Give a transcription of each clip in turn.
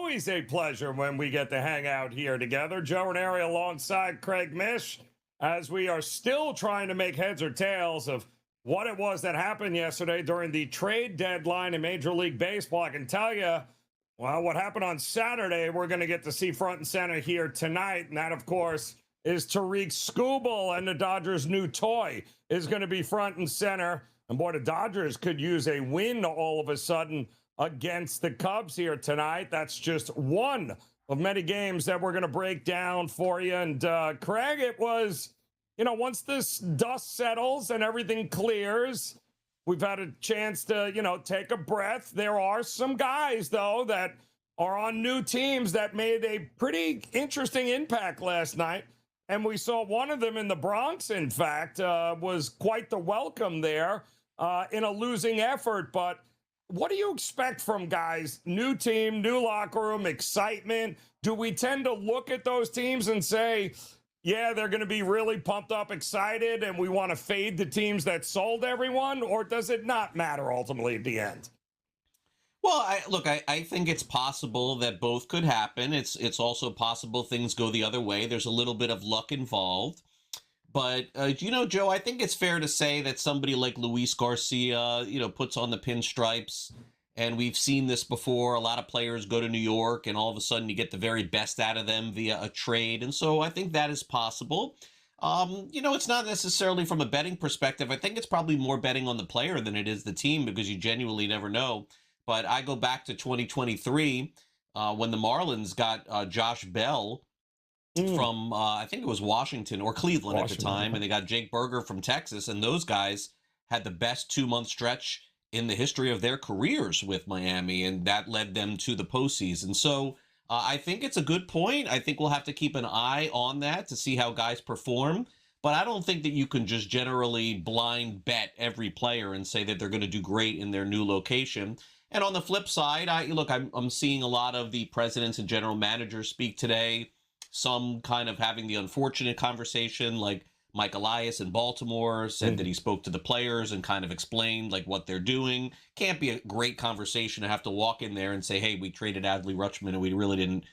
always a pleasure when we get to hang out here together. Joe Raineri alongside Craig Mish, as we are still trying to make heads or tails of what it was that happened yesterday during the trade deadline in Major League Baseball. I can tell you, well, what happened on Saturday, we're going to get to see front and center here tonight. And that, of course, is Tariq Skubal, and the Dodgers' new toy is going to be front and center. And boy, the Dodgers could use a win all of a sudden against the Cubs here tonight. That's just one of many games that we're going to break down for you. And Craig, it was, once this dust settles and everything clears, we've had a chance to, take a breath. There are some guys, though, that are on new teams that made a pretty interesting impact last night. And we saw one of them in the Bronx, in fact, was quite the welcome there in a losing effort. But what do you expect from guys? New team, new locker room, excitement. Do we tend to look at those teams and say, yeah, they're going to be really pumped up, excited, and we want to fade the teams that sold everyone? Or does it not matter ultimately at the end? Well, I think it's possible that both could happen. It's also possible things go the other way. There's a little bit of luck involved. But, Joe, I think it's fair to say that somebody like Luis Garcia, puts on the pinstripes. And we've seen this before. A lot of players go to New York and all of a sudden you get the very best out of them via a trade. And so I think that is possible. It's not necessarily from a betting perspective. I think it's probably more betting on the player than it is the team because you genuinely never know. But I go back to 2023 when the Marlins got Josh Bell from, I think it was Washington or Cleveland at the time, and they got Jake Berger from Texas, and those guys had the best 2-month stretch in the history of their careers with Miami, and that led them to the postseason. So I think it's a good point. I think we'll have to keep an eye on that to see how guys perform, but I don't think that you can just generally blind bet every player and say that they're going to do great in their new location. And on the flip side, I'm seeing a lot of the presidents and general managers speak today, some kind of having the unfortunate conversation, like Mike Elias in Baltimore said that he spoke to the players and kind of explained like what they're doing. Can't be a great conversation to have to walk in there and say, hey, we traded Adley Rutschman and we really didn't,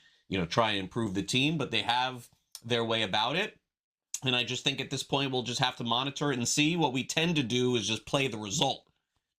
try and improve the team, but they have their way about it. And I just think at this point, we'll just have to monitor it and see. What we tend to do is just play the result,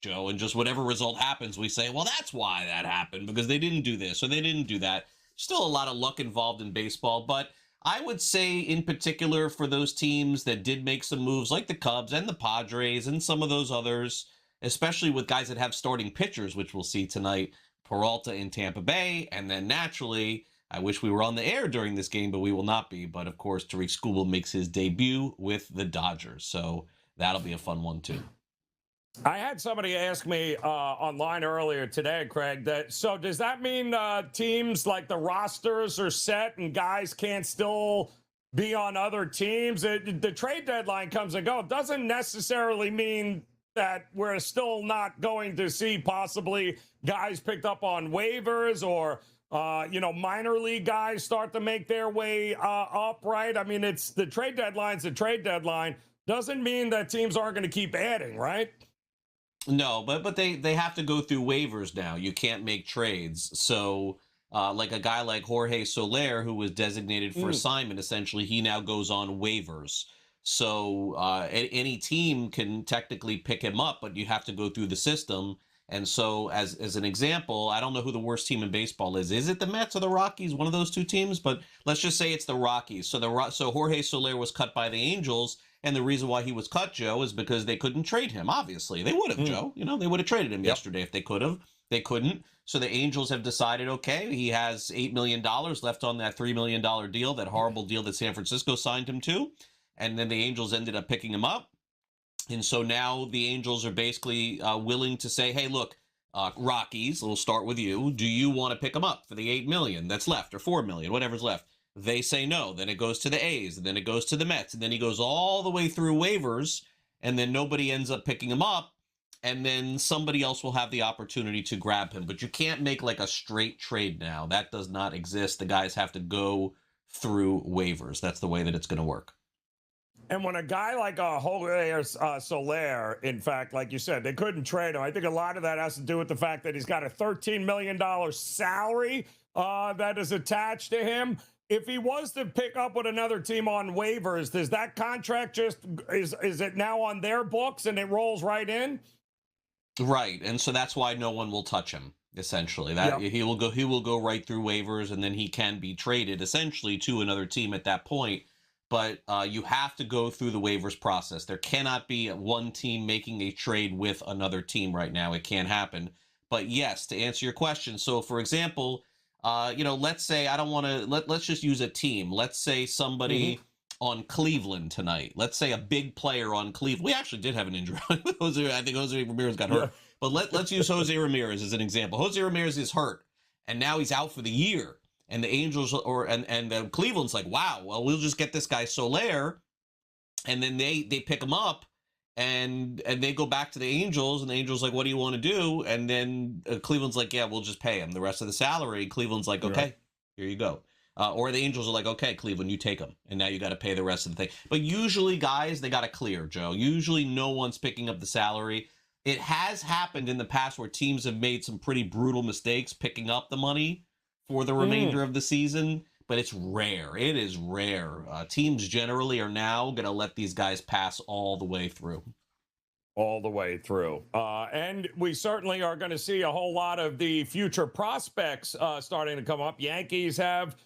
Joe, and just whatever result happens, we say, well, that's why that happened, because they didn't do this or they didn't do that. Still a lot of luck involved in baseball, but I would say in particular for those teams that did make some moves like the Cubs and the Padres and some of those others, especially with guys that have starting pitchers, which we'll see tonight, Peralta in Tampa Bay, and then naturally, I wish we were on the air during this game, but we will not be. But of course, Tariq Skubal makes his debut with the Dodgers, so that'll be a fun one too. I had somebody ask me online earlier today, Craig, so does that mean teams like the rosters are set and guys can't still be on other teams? The trade deadline comes and goes. Doesn't necessarily mean that we're still not going to see possibly guys picked up on waivers or, minor league guys start to make their way up, right? I mean, it's the trade deadline's the trade deadline. Doesn't mean that teams aren't going to keep adding, right? No, but they have to go through waivers now. You can't make trades. So like a guy like Jorge Soler, who was designated for assignment, essentially, he now goes on waivers. So any team can technically pick him up, but you have to go through the system. And so as an example, I don't know who the worst team in baseball is. Is it the Mets or the Rockies? One of those two teams? But let's just say it's the Rockies. So Jorge Soler was cut by the Angels. And the reason why he was cut, Joe, is because they couldn't trade him. Obviously, they would have, Joe. They would have traded him yesterday if they could have. They couldn't. So the Angels have decided, okay, he has $8 million left on that $3 million deal, that horrible deal that San Francisco signed him to. And then the Angels ended up picking him up. And so now the Angels are basically willing to say, hey, look, Rockies, we'll start with you. Do you want to pick him up for the $8 million that's left, or $4 million, whatever's left? They say no. Then it goes to the A's, and then it goes to the Mets, and then he goes all the way through waivers, and then nobody ends up picking him up, and then somebody else will have the opportunity to grab him. But you can't make like a straight trade now. That does not exist. The guys have to go through waivers. That's the way that it's going to work. And when a guy like Jorge Soler, in fact, like you said, they couldn't trade him. I think a lot of that has to do with the fact that he's got a $13 million salary that is attached to him. If he was to pick up with another team on waivers, does that contract just is it now on their books and it rolls right in? Right, and so that's why no one will touch him. Essentially, that he will go right through waivers, and then he can be traded essentially to another team at that point. But you have to go through the waivers process. There cannot be one team making a trade with another team right now. It can't happen. But yes, to answer your question, so for example, let's say I don't want to let's just use a team. Let's say somebody on Cleveland tonight. Let's say a big player on Cleveland. We actually did have an injury. I think Jose Ramirez got hurt. But let's use Jose Ramirez as an example. Jose Ramirez is hurt, and now he's out for the year. And the Angels and Cleveland's like, wow, well, we'll just get this guy Soler, and then they pick him up, and they go back to the Angels, and the Angels like, what do you want to do? And then Cleveland's like, yeah, we'll just pay him the rest of the salary. Cleveland's like, okay, here you go. Or the Angels are like, okay, Cleveland, you take him, and now you got to pay the rest of the thing. But usually, guys, they got to clear, Joe. Usually, no one's picking up the salary. It has happened in the past where teams have made some pretty brutal mistakes picking up the money for the remainder of the season, but it's rare. It is rare. Teams generally are now going to let these guys pass all the way through. All the way through. And we certainly are going to see a whole lot of the future prospects starting to come up. Yankees have,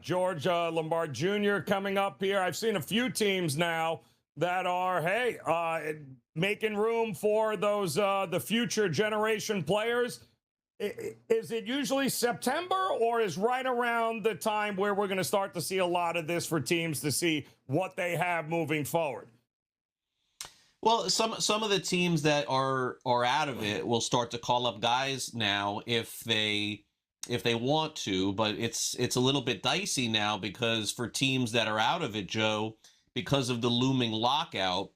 George Lombard Jr. coming up here. I've seen a few teams now that are, making room for those, the future generation players. Is it usually September, or is right around the time where we're going to start to see a lot of this for teams to see what they have moving forward? Well, some of the teams that are out of it will start to call up guys now if they want to, but it's a little bit dicey now because for teams that are out of it, Joe, because of the looming lockout,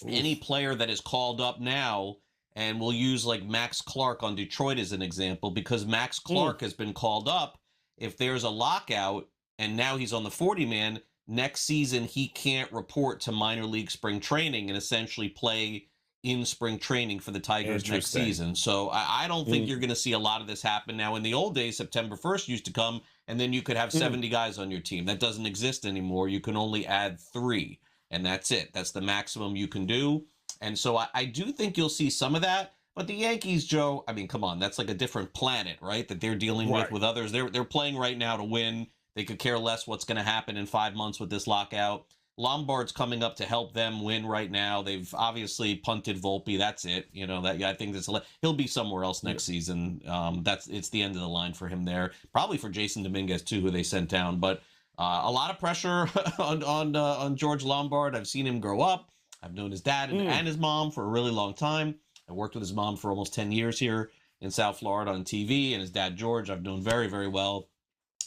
any player that is called up now. And we'll use like Max Clark on Detroit as an example, because Max Clark has been called up. If there's a lockout and now he's on the 40-man, next season he can't report to minor league spring training and essentially play in spring training for the Tigers next season. So I don't think you're going to see a lot of this happen. Now, in the old days, September 1st used to come, and then you could have 70 guys on your team. That doesn't exist anymore. You can only add 3, and that's it. That's the maximum you can do. And so I do think you'll see some of that. But the Yankees, Joe, I mean, come on, that's like a different planet, right? That they're dealing with others. They're playing right now to win. They could care less what's going to happen in 5 months with this lockout. Lombard's coming up to help them win right now. They've obviously punted Volpe. That's it. I think he'll be somewhere else next season. It's the end of the line for him there. Probably for Jason Dominguez too, who they sent down. But a lot of pressure on George Lombard. I've seen him grow up. I've known his dad and his mom for a really long time. I worked with his mom for almost 10 years here in South Florida on TV, and his dad, George, I've known very, very well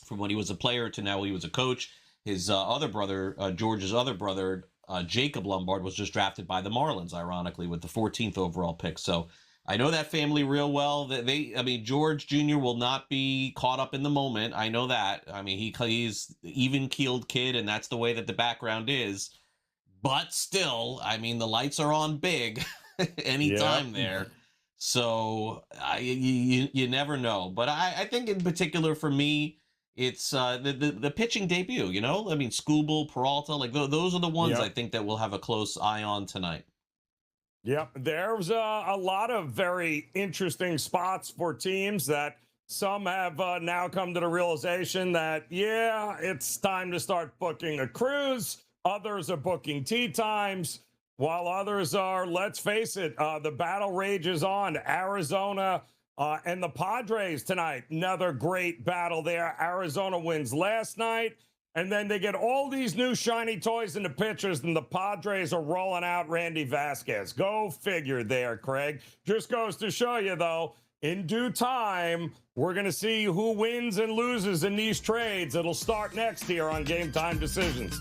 from when he was a player to now he was a coach. His other brother, George's other brother, Jacob Lombard, was just drafted by the Marlins, ironically, with the 14th overall pick. So I know that family real well. George Jr. will not be caught up in the moment. I know that. I mean, he's even-keeled kid, and that's the way that the background is. But still, I mean, the lights are on big anytime there. So you never know. But I think in particular for me, it's the pitching debut, I mean, Skubal, Peralta, like those are the ones I think that we'll have a close eye on tonight. Yep. There's a lot of very interesting spots for teams that some have now come to the realization that, it's time to start booking a cruise. Others are booking tee times, while others are, let's face it, the battle rages on. Arizona and the Padres tonight. Another great battle there. Arizona wins last night, and then they get all these new shiny toys in the pitchers, and the Padres are rolling out Randy Vasquez. Go figure there, Craig. Just goes to show you, though, in due time, we're going to see who wins and loses in these trades. It'll start next here on Game Time Decisions.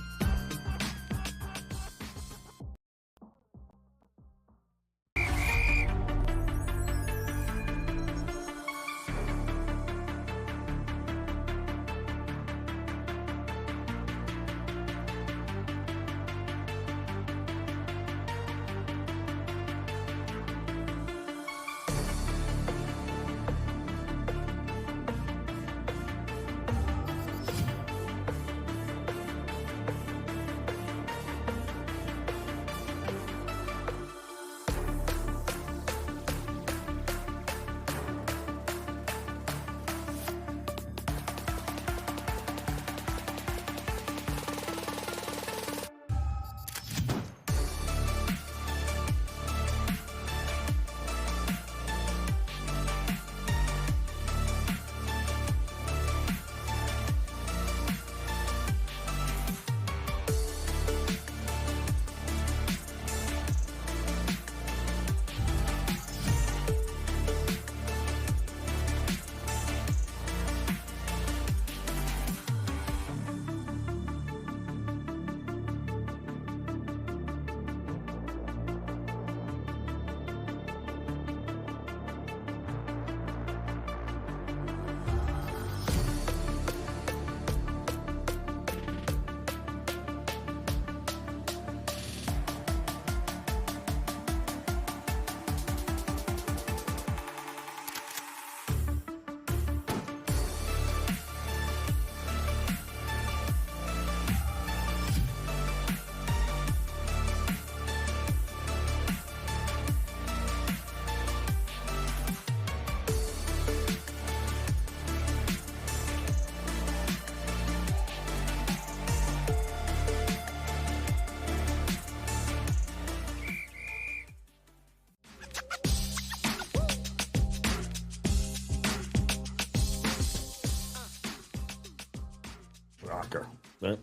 Shocker. Right?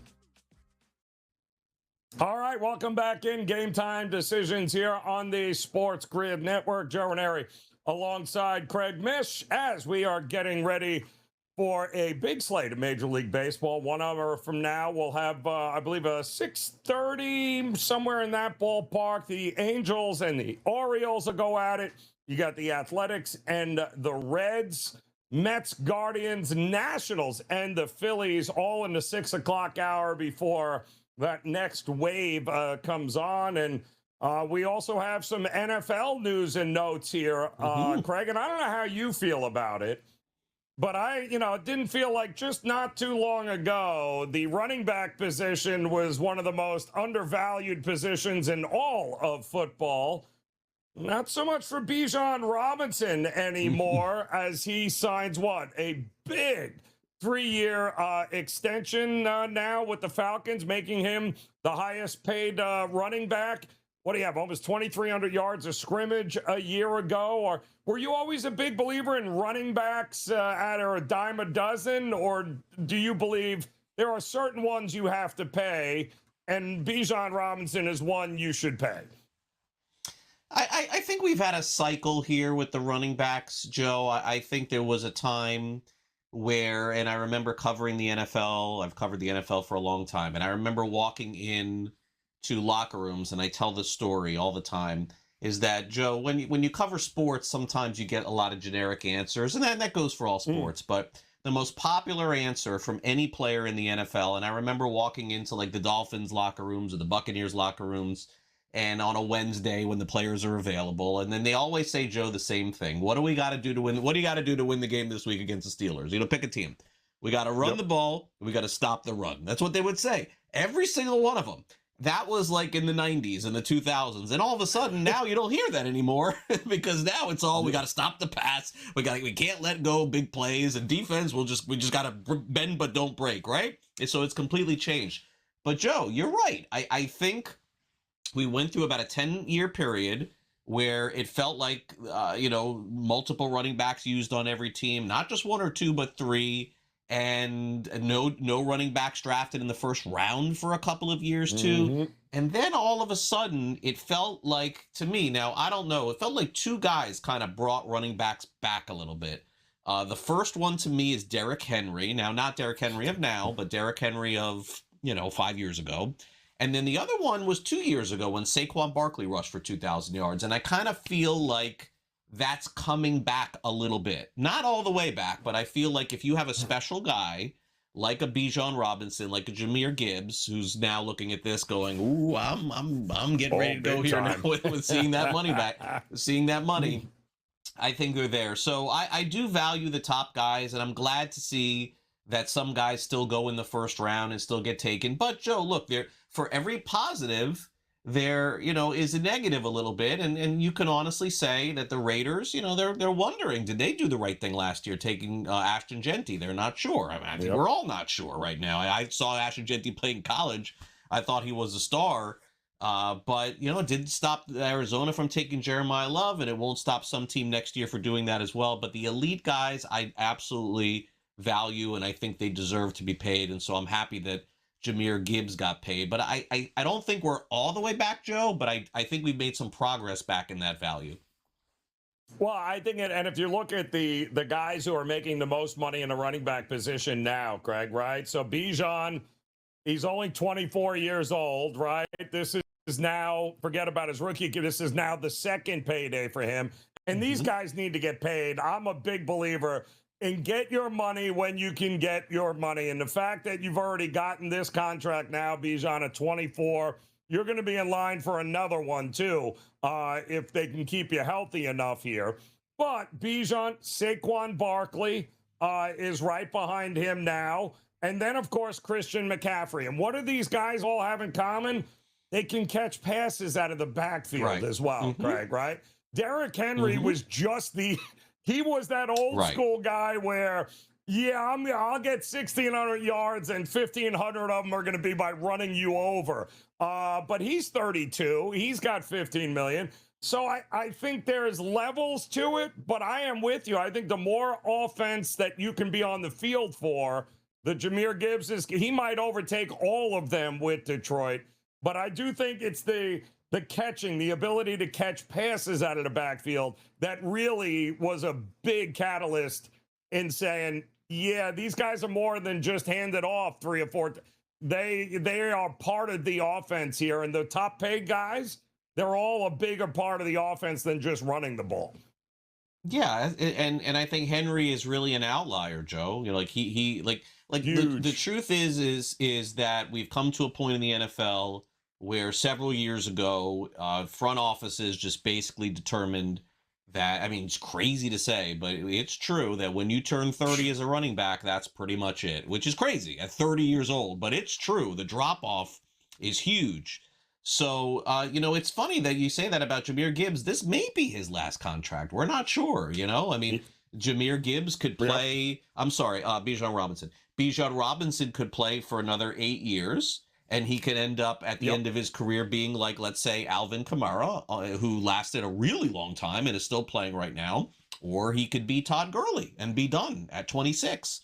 All right, welcome back in Game Time Decisions here on the Sports Grid Network. Joe Raineri alongside Craig Mish as we are getting ready for a big slate of Major League Baseball. 1 hour from now, we'll have, I believe, a 6:30, somewhere in that ballpark. The Angels and the Orioles will go at it. You got the Athletics and the Reds, Mets, Guardians, Nationals, and the Phillies all in the 6 o'clock hour before that next wave comes on. And we also have some NFL news and notes here, Craig, and I don't know how you feel about it, but it didn't feel like just not too long ago, the running back position was one of the most undervalued positions in all of football. Not so much for Bijan Robinson anymore as he signs a big 3-year extension now with the Falcons, making him the highest paid running back. What do you have, almost 2,300 yards of scrimmage a year ago? Or were you always a big believer in running backs at a dime a dozen? Or do you believe there are certain ones you have to pay, and Bijan Robinson is one you should pay? I think we've had a cycle here with the running backs, Joe. I think there was a time where, and I remember covering the NFL. I've covered the NFL for a long time, and I remember walking in to locker rooms, and I tell this story all the time, is that, Joe, when you cover sports, sometimes you get a lot of generic answers, and that goes for all sports, but the most popular answer from any player in the NFL, and I remember walking into like the Dolphins locker rooms or the Buccaneers locker rooms, and on a Wednesday when the players are available, and then they always say, Joe, the same thing. What do we got to do to win? What do you got to do to win the game this week against the Steelers? Pick a team. We got to run the ball. We got to stop the run. That's what they would say. Every single one of them. That was like in the 90s and the 2000s. And all of a sudden, now you don't hear that anymore because now it's all, we got to stop the pass. We can't let go big plays, and defense, we just got to bend but don't break, right? And so it's completely changed. But Joe, you're right. I think we went through about a 10-year period where it felt like, multiple running backs used on every team, not just 1 or 2, but 3, and no running backs drafted in the first round for a couple of years too. And then all of a sudden, it felt like, to me, now, I don't know, it felt like 2 guys kind of brought running backs back a little bit. The first one to me is Derrick Henry. Now, not Derrick Henry of now, but Derrick Henry of, 5 years ago. And then the other one was 2 years ago when Saquon Barkley rushed for 2,000 yards. And I kind of feel like that's coming back a little bit. Not all the way back, but I feel like if you have a special guy like a Bijan Robinson, like a Jahmyr Gibbs, who's now looking at this going, ooh, I'm getting ready to go here now with seeing that money back, seeing that money. I think they're there. So I do value the top guys, and I'm glad to see that some guys still go in the first round and still get taken. But Joe, look, for every positive, there, is a negative a little bit. And you can honestly say that the Raiders, they're wondering, did they do the right thing last year taking Ashton Genty? They're not sure. I think we're all not sure right now. I saw Ashton Genty play in college. I thought he was a star. But, it didn't stop Arizona from taking Jeremiah Love, and it won't stop some team next year for doing that as well. But the elite guys, I absolutely value, and I think they deserve to be paid. And so I'm happy that Jahmyr Gibbs got paid. But I don't think we're all the way back, Joe, but I think we've made some progress back in that value. Well, I think, and if you look at the guys who are making the most money in the running back position now, Craig, right? So Bijan, he's only 24 years old, right? This is now, forget about his rookie, this is now the second payday for him. And these guys need to get paid. I'm a big believer in get your money when you can get your money. And the fact that you've already gotten this contract now, Bijan, at 24, you're going to be in line for another one too, if they can keep you healthy enough here. But Bijan, Saquon Barkley is right behind him now. And then, of course, Christian McCaffrey. And what do these guys all have in common? They can catch passes out of the backfield as well, Craig, right? Derrick Henry was just he was that old school guy where, I'll get 1,600 yards and 1,500 of them are going to be by running you over. But he's 32. He's got 15 million. So I think there's levels to it, but I am with you. I think the more offense that you can be on the field for, The Jahmyr Gibbs he might overtake all of them with Detroit, but I do think it's the catching, the ability to catch passes out of the backfield that really was a big catalyst in saying, yeah, these guys are more than just hand it off 3 or 4. They are part of the offense here, and the top paid guys, they're all a bigger part of the offense than just running the ball. Yeah, and I think Henry is really an outlier, Joe. You know, like he the truth is that we've come to a point in the NFL where several years ago, front offices just basically determined that, I mean, it's crazy to say, but it's true that when you turn 30 as a running back, that's pretty much it, which is crazy at 30 years old, but it's true. The drop off is huge. So, you know, it's funny that you say that about Jahmyr Gibbs. This may be his last contract. We're not sure, you know? I mean, Jahmyr Gibbs could play, Bijan Robinson. Bijan Robinson could play for another 8 years, and he could end up at the end of his career being like, let's say, Alvin Kamara, who lasted a really long time and is still playing right now. Or he could be Todd Gurley and be done at 26.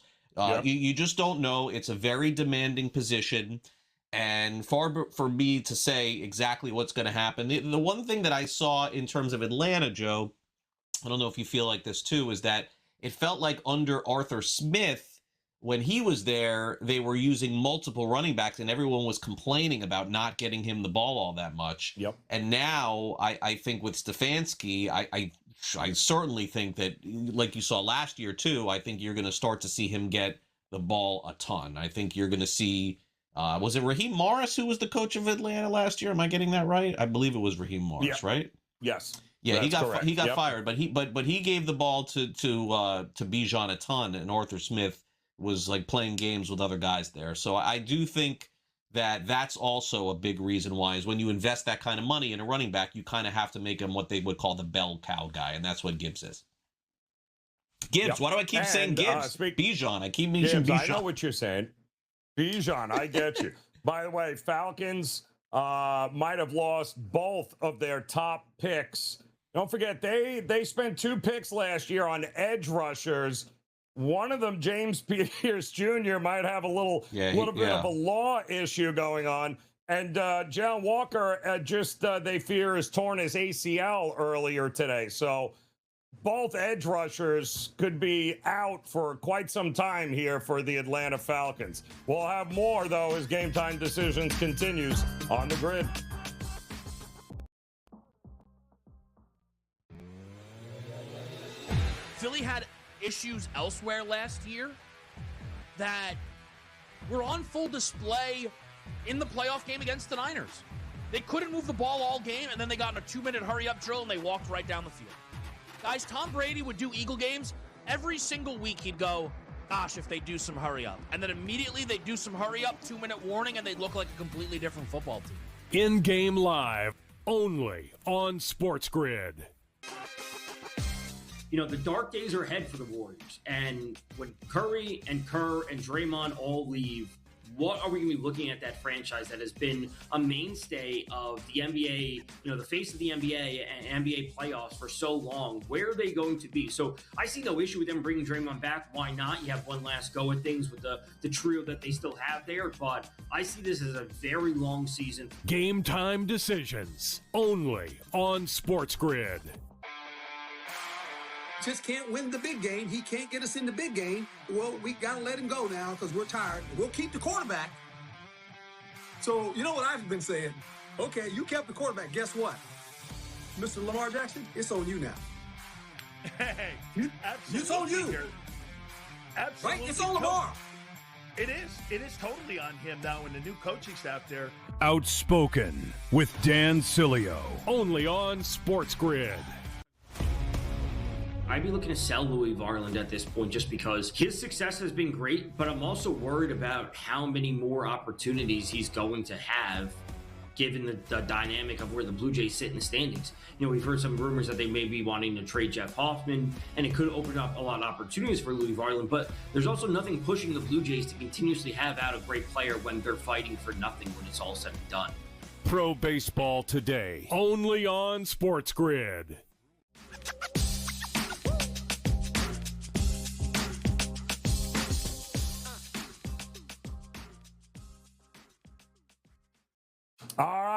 You just don't know. It's a very demanding position. And far for me to say exactly what's going to happen. The one thing that I saw in terms of Atlanta, Joe, I don't know if you feel like this too, is that it felt like under Arthur Smith, when he was there, they were using multiple running backs and everyone was complaining about not getting him the ball all that much. Yep. And now I think with Stefanski, I certainly think that, like you saw last year too, I think you're going to start to see him get the ball a ton. I think you're going to see... was it Raheem Morris who was the coach of Atlanta last year? Am I getting that right? I believe it was Raheem Morris, right? Yes. Yeah, he got fired, but he gave the ball to Bijan a ton, and Arthur Smith was like playing games with other guys there. So I do think that that's also a big reason why is when you invest that kind of money in a running back, you kind of have to make him what they would call the bell cow guy, and that's what Gibbs is. Gibbs, why do I keep saying Gibbs? Bijan, I keep mentioning Bijan. I know what you're saying. Bijan, I get you. By the way, Falcons might have lost both of their top picks. Don't forget, they spent 2 picks last year on edge rushers. One of them, James Pierce Jr., might have a little bit of a law issue going on. And Jalen Walker they fear has torn his ACL earlier today. So both edge rushers could be out for quite some time here for the Atlanta Falcons. We'll have more, though, as Game Time Decisions continues on the grid. Philly had issues elsewhere last year that were on full display in the playoff game against the Niners. They couldn't move the ball all game, and then they got in a 2-minute hurry-up drill, and they walked right down the field. Guys, Tom Brady would do Eagle games. Every single week he'd go, gosh, if they do some hurry-up. And then immediately they'd do some hurry-up, 2-minute warning, and they'd look like a completely different football team. In-game live, only on SportsGrid. You know, the dark days are ahead for the Warriors. And when Curry and Kerr and Draymond all leave, what are we going to be looking at that franchise that has been a mainstay of the NBA, you know, the face of the NBA and NBA playoffs for so long? Where are they going to be? So I see no issue with them bringing Draymond back. Why not? You have one last go at things with the trio that they still have there. But I see this as a very long season. Game Time Decisions, only on SportsGrid. Just can't win the big game. He can't get us in the big game. Well, we got to let him go now because we're tired. We'll keep the quarterback. So, you know what I've been saying? Okay, you kept the quarterback. Guess what? Mr. Lamar Jackson, it's on you now. Hey, It's on you. Absolutely. Right? It's on Lamar. It is. It is totally on him now and the new coaching staff there. Outspoken with Dan Cilio, only on SportsGrid. I'd be looking to sell Louis Varland at this point just because his success has been great, but I'm also worried about how many more opportunities he's going to have given the dynamic of where the Blue Jays sit in the standings. You know, we've heard some rumors that they may be wanting to trade Jeff Hoffman, and it could open up a lot of opportunities for Louis Varland, but there's also nothing pushing the Blue Jays to continuously have out a great player when they're fighting for nothing when it's all said and done. Pro Baseball Today, only on SportsGrid.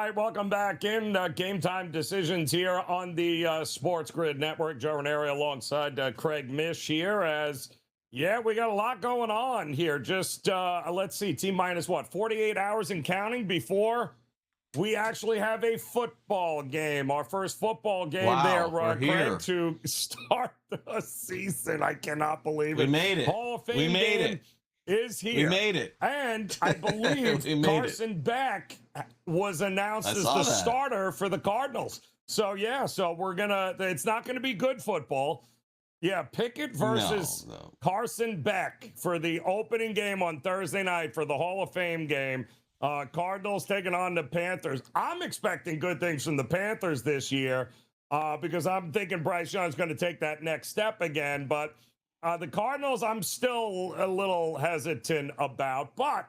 right, welcome back in. Game Time Decisions here on the Sports Grid Network. Joe Raineri alongside Craig Mish here as, yeah, we got a lot going on here. Just, let's see, T-minus what, 48 hours and counting before we actually have a football game. Our first football game Wow, there, we're here. Craig, to start the season. I cannot believe it. We made it. Hall of Fame We made game it. is here. We made it. And I believe We made Carson Beck was announced as the starter for the Cardinals. So, yeah, so it's not going to be good football. Yeah, Pickett versus Carson Beck for the opening game on Thursday night for the Hall of Fame game. Cardinals taking on the Panthers. I'm expecting good things from the Panthers this year because I'm thinking Bryce Young's going to take that next step again. But the Cardinals, I'm still a little hesitant about. But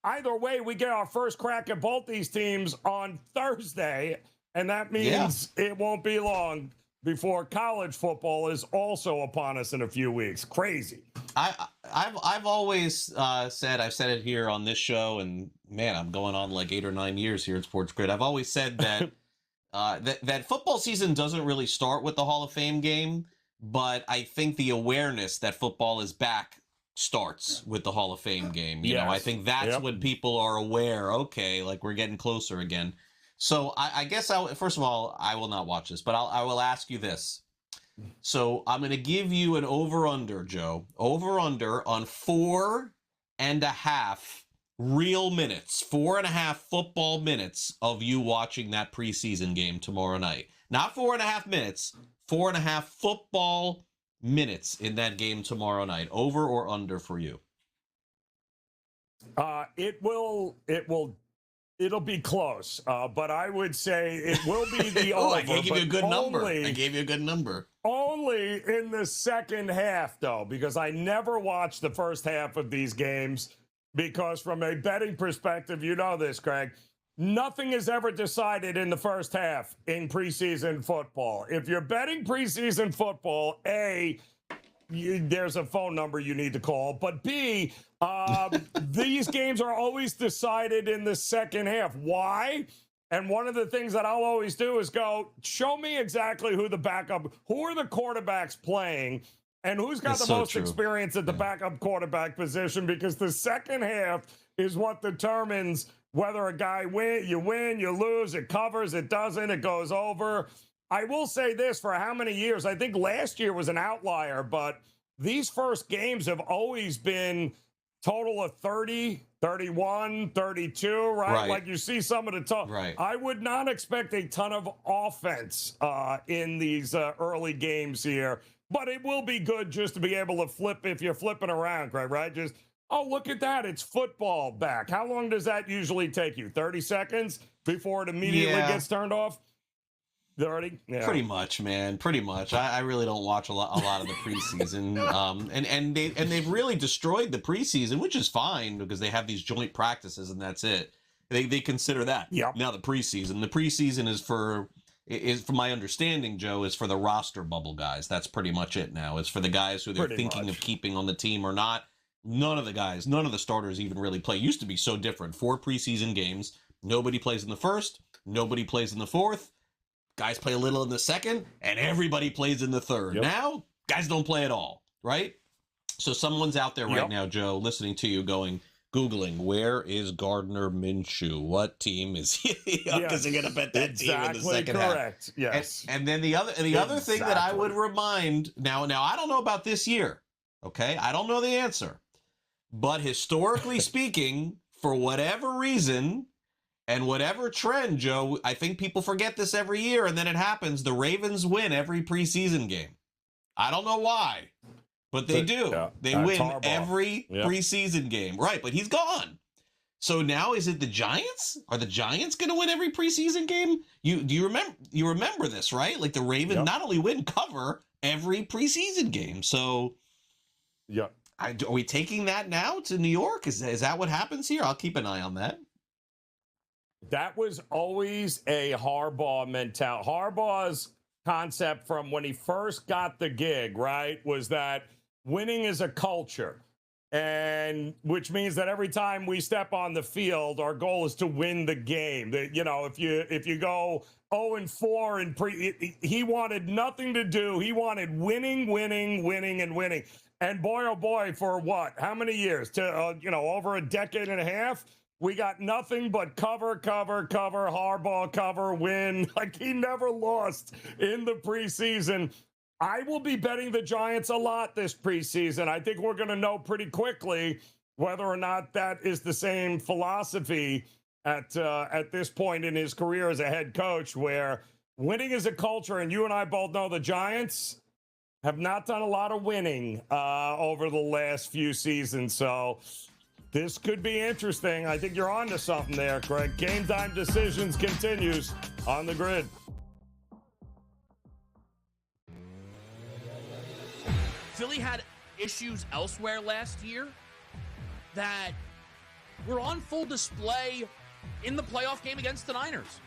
either way, we get our first crack at both these teams on Thursday, and that means it won't be long before college football is also upon us in a few weeks. Crazy. I've always said, I've said it here on this show, and man, I'm going on like 8 or 9 years here at Sports Grid. I've always said that that football season doesn't really start with the Hall of Fame game, but I think the awareness that football is back starts with the Hall of Fame game. You know, I think that's when people are aware, okay, like we're getting closer again. So I guess first of all, I will not watch this, but I will ask you this. So I'm going to give you an over-under, Joe. Over-under on 4.5 real minutes, 4.5 football minutes of you watching that preseason game tomorrow night. Not 4.5 minutes, 4.5 football minutes in that game tomorrow night. Over or under for you? It'll be close, but I would say it will be the over. I gave you a good number. I gave you a good number. Only in the second half, though, because I never watched the first half of these games because from a betting perspective, you know this, Craig, nothing is ever decided in the first half in preseason football. If you're betting preseason football, there's a phone number you need to call. But B, these games are always decided in the second half. Why? And one of the things that I'll always do is go, show me exactly who are the quarterbacks playing and who's got the most experience at the backup quarterback position, because the second half is what determines whether a guy you win, you lose, it covers, it doesn't, it goes over. I will say this, for how many years, I think last year was an outlier, but these first games have always been total of 30, 31, 32, right? Like you see some of the top. Right. I would not expect a ton of offense in these early games here, but it will be good just to be able to flip if you're flipping around, Craig, right? Just, oh, look at that. It's football back. How long does that usually take you? 30 seconds before it immediately gets turned off? 30? Yeah. Pretty much, man. Pretty much. I really don't watch a lot of the preseason. And they've really destroyed the preseason, which is fine because they have these joint practices and that's it. They consider that. Now the preseason. The preseason is from my understanding, Joe, is for the roster bubble guys. That's pretty much it now. It's for the guys who they're thinking of keeping on the team or not. None of the starters even really play. It used to be so different. 4 preseason games. Nobody plays in the first. Nobody plays in the fourth. Guys play a little in the second, and everybody plays in the third. Now, guys don't play at all, right? So someone's out there right now, Joe, listening to you Googling, where is Gardner Minshew? What team is he? Because they're going to bet that team in the second half. Yes. And then the other thing that I would remind, now I don't know about this year, okay? I don't know the answer. But historically speaking, for whatever reason, and whatever trend, Joe, I think people forget this every year, and then it happens. The Ravens win every preseason game. I don't know why, but they do. They win every preseason game. Right, but he's gone. So now is it the Giants? Are the Giants going to win every preseason game? You remember this, right? Like the Ravens not only win, cover every preseason game. So are we taking that now to New York? Is that what happens here? I'll keep an eye on that. That was always a Harbaugh mentality. Harbaugh's concept from when he first got the gig, right, was that winning is a culture. and which means that every time we step on the field, our goal is to win the game. That, you know, if you go 0-4 and he wanted nothing to do. He wanted winning, and winning. And boy, oh boy, for what? How many years? To over a decade and a half. We got nothing but cover, hardball cover, win. Like, he never lost in the preseason. I will be betting the Giants a lot this preseason. I think we're going to know pretty quickly whether or not that is the same philosophy at this point in his career as a head coach, where winning is a culture. And you and I both know the Giants have not done a lot of winning over the last few seasons. So this could be interesting. I think you're on to something there, Craig. Game Time Decisions continues on the grid. Philly had issues elsewhere last year that were on full display in the playoff game against the Niners.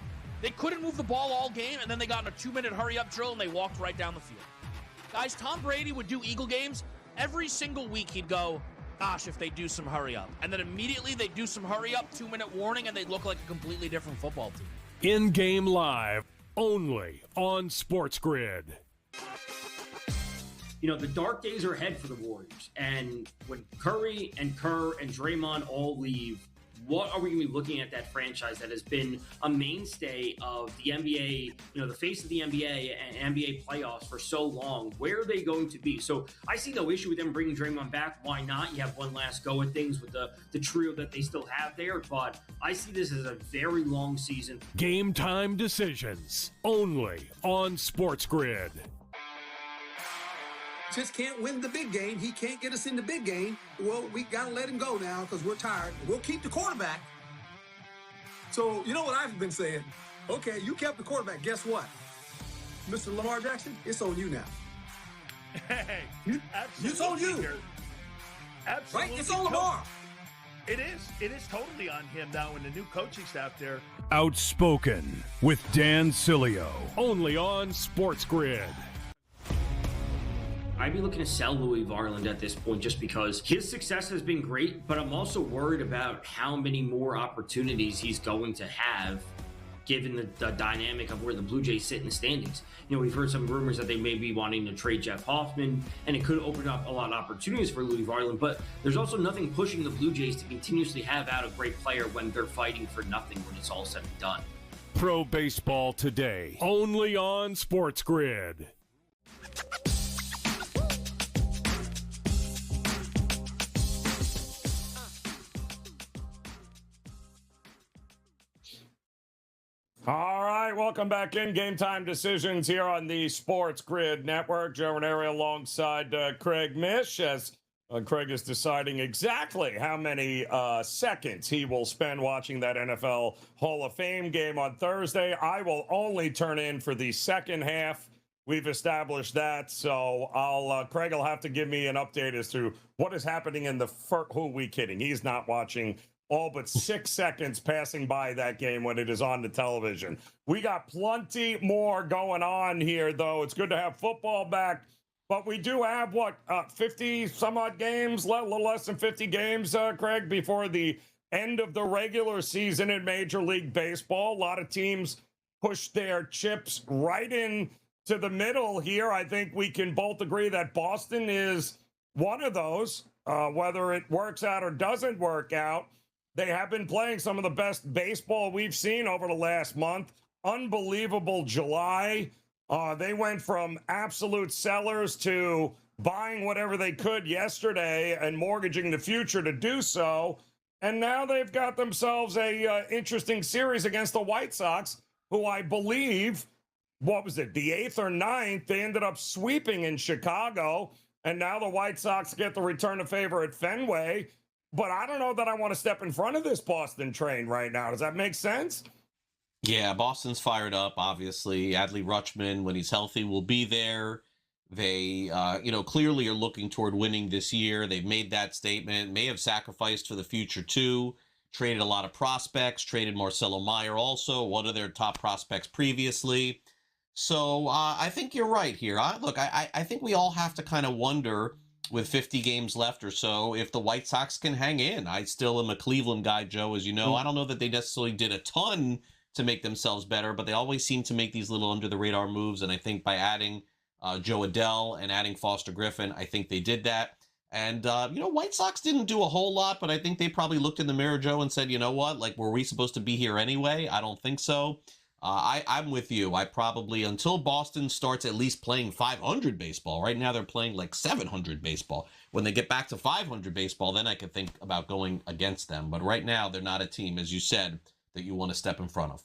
They couldn't move the ball all game, and then they got in a 2-minute hurry-up drill, and they walked right down the field. Guys, Tom Brady would do Eagle games. Every single week he'd go, gosh, if they do some hurry-up. And then immediately they'd do some hurry-up, 2-minute warning, and they'd look like a completely different football team. In-game live, only on SportsGrid. You know, the dark days are ahead for the Warriors. And when Curry and Kerr and Draymond all leave, what are we going to be looking at that franchise that has been a mainstay of the NBA, you know, the face of the NBA and NBA playoffs for so long? Where are they going to be? So I see no issue with them bringing Draymond back. Why not? You have one last go at things with the trio that they still have there. But I see this as a very long season. Game Time Decisions, only on SportsGrid. Just can't win the big game. He can't get us in the big game. Well, we got to let him go now because we're tired. We'll keep the quarterback. So, you know what I've been saying? Okay, you kept the quarterback. Guess what? Mr. Lamar Jackson, it's on you now. Hey, It's on you. Absolutely. Right? It's on Lamar. It is totally on him now, and the new coaching staff there. Outspoken with Dan Cilio, only on SportsGrid. I'd be looking to sell Louis Varland at this point just because his success has been great, but I'm also worried about how many more opportunities he's going to have given the dynamic of where the Blue Jays sit in the standings. You know, we've heard some rumors that they may be wanting to trade Jeff Hoffman, and it could open up a lot of opportunities for Louis Varland, but there's also nothing pushing the Blue Jays to continuously have out a great player when they're fighting for nothing when it's all said and done. Pro Baseball Today, only on SportsGrid. All right, welcome back in. Game Time Decisions here on the SportsGrid Network. Joe Raineri alongside Craig Mish as Craig is deciding exactly how many seconds he will spend watching that NFL Hall of Fame game on Thursday. I will only turn in for the second half. We've established that, so Craig will have to give me an update as to what is happening in the first. Who are we kidding? He's not watching all but 6 seconds passing by that game when it is on the television. We got plenty more going on here, though. It's good to have football back, but we do have, 50 some odd games, a little less than 50 games, Craig, before the end of the regular season in Major League Baseball. A lot of teams push their chips right in to the middle here. I think we can both agree that Boston is one of those, whether it works out or doesn't work out. They have been playing some of the best baseball we've seen over the last month. Unbelievable July. They went from absolute sellers to buying whatever they could yesterday and mortgaging the future to do so. And now they've got themselves a interesting series against the White Sox, who I believe, the 8th or 9th, they ended up sweeping in Chicago. And now the White Sox get the return of favor at Fenway. But I don't know that I want to step in front of this Boston train right now. Does that make sense? Yeah, Boston's fired up, obviously. Adley Rutschman, when he's healthy, will be there. They, clearly are looking toward winning this year. They've made that statement, may have sacrificed for the future, too. Traded a lot of prospects, traded Marcelo Meyer also, one of their top prospects previously. So I think you're right here. I think we all have to kind of wonder with 50 games left or so, if the White Sox can hang in. I still am a Cleveland guy, Joe, as you know. I don't know that they necessarily did a ton to make themselves better, but they always seem to make these little under-the-radar moves, and I think by adding Joe Adell and adding Foster Griffin, I think they did that. And, White Sox didn't do a whole lot, but I think they probably looked in the mirror, Joe, and said, you know what, like, were we supposed to be here anyway? I don't think so. I'm with you. I probably, until Boston starts at least playing 500 baseball, right now they're playing like 700 baseball. When they get back to 500 baseball, then I could think about going against them. But right now, they're not a team, as you said, that you want to step in front of.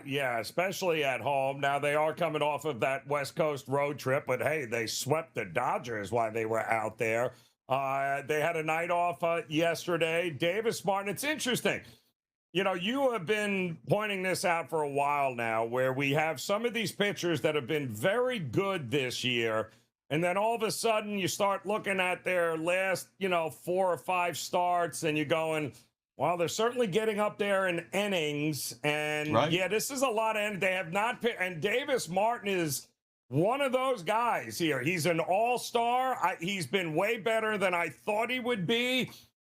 Yeah, especially at home. Now, they are coming off of that West Coast road trip, but hey, they swept the Dodgers while they were out there. They had a night off yesterday. Davis Martin, it's interesting. You know, you have been pointing this out for a while now, where we have some of these pitchers that have been very good this year, and then all of a sudden you start looking at their last, 4 or 5 starts, and you're going, well, they're certainly getting up there in innings. And right. Yeah, this is a lot of, they have not, and Davis Martin is one of those guys here. He's an all-star. He's been way better than I thought he would be,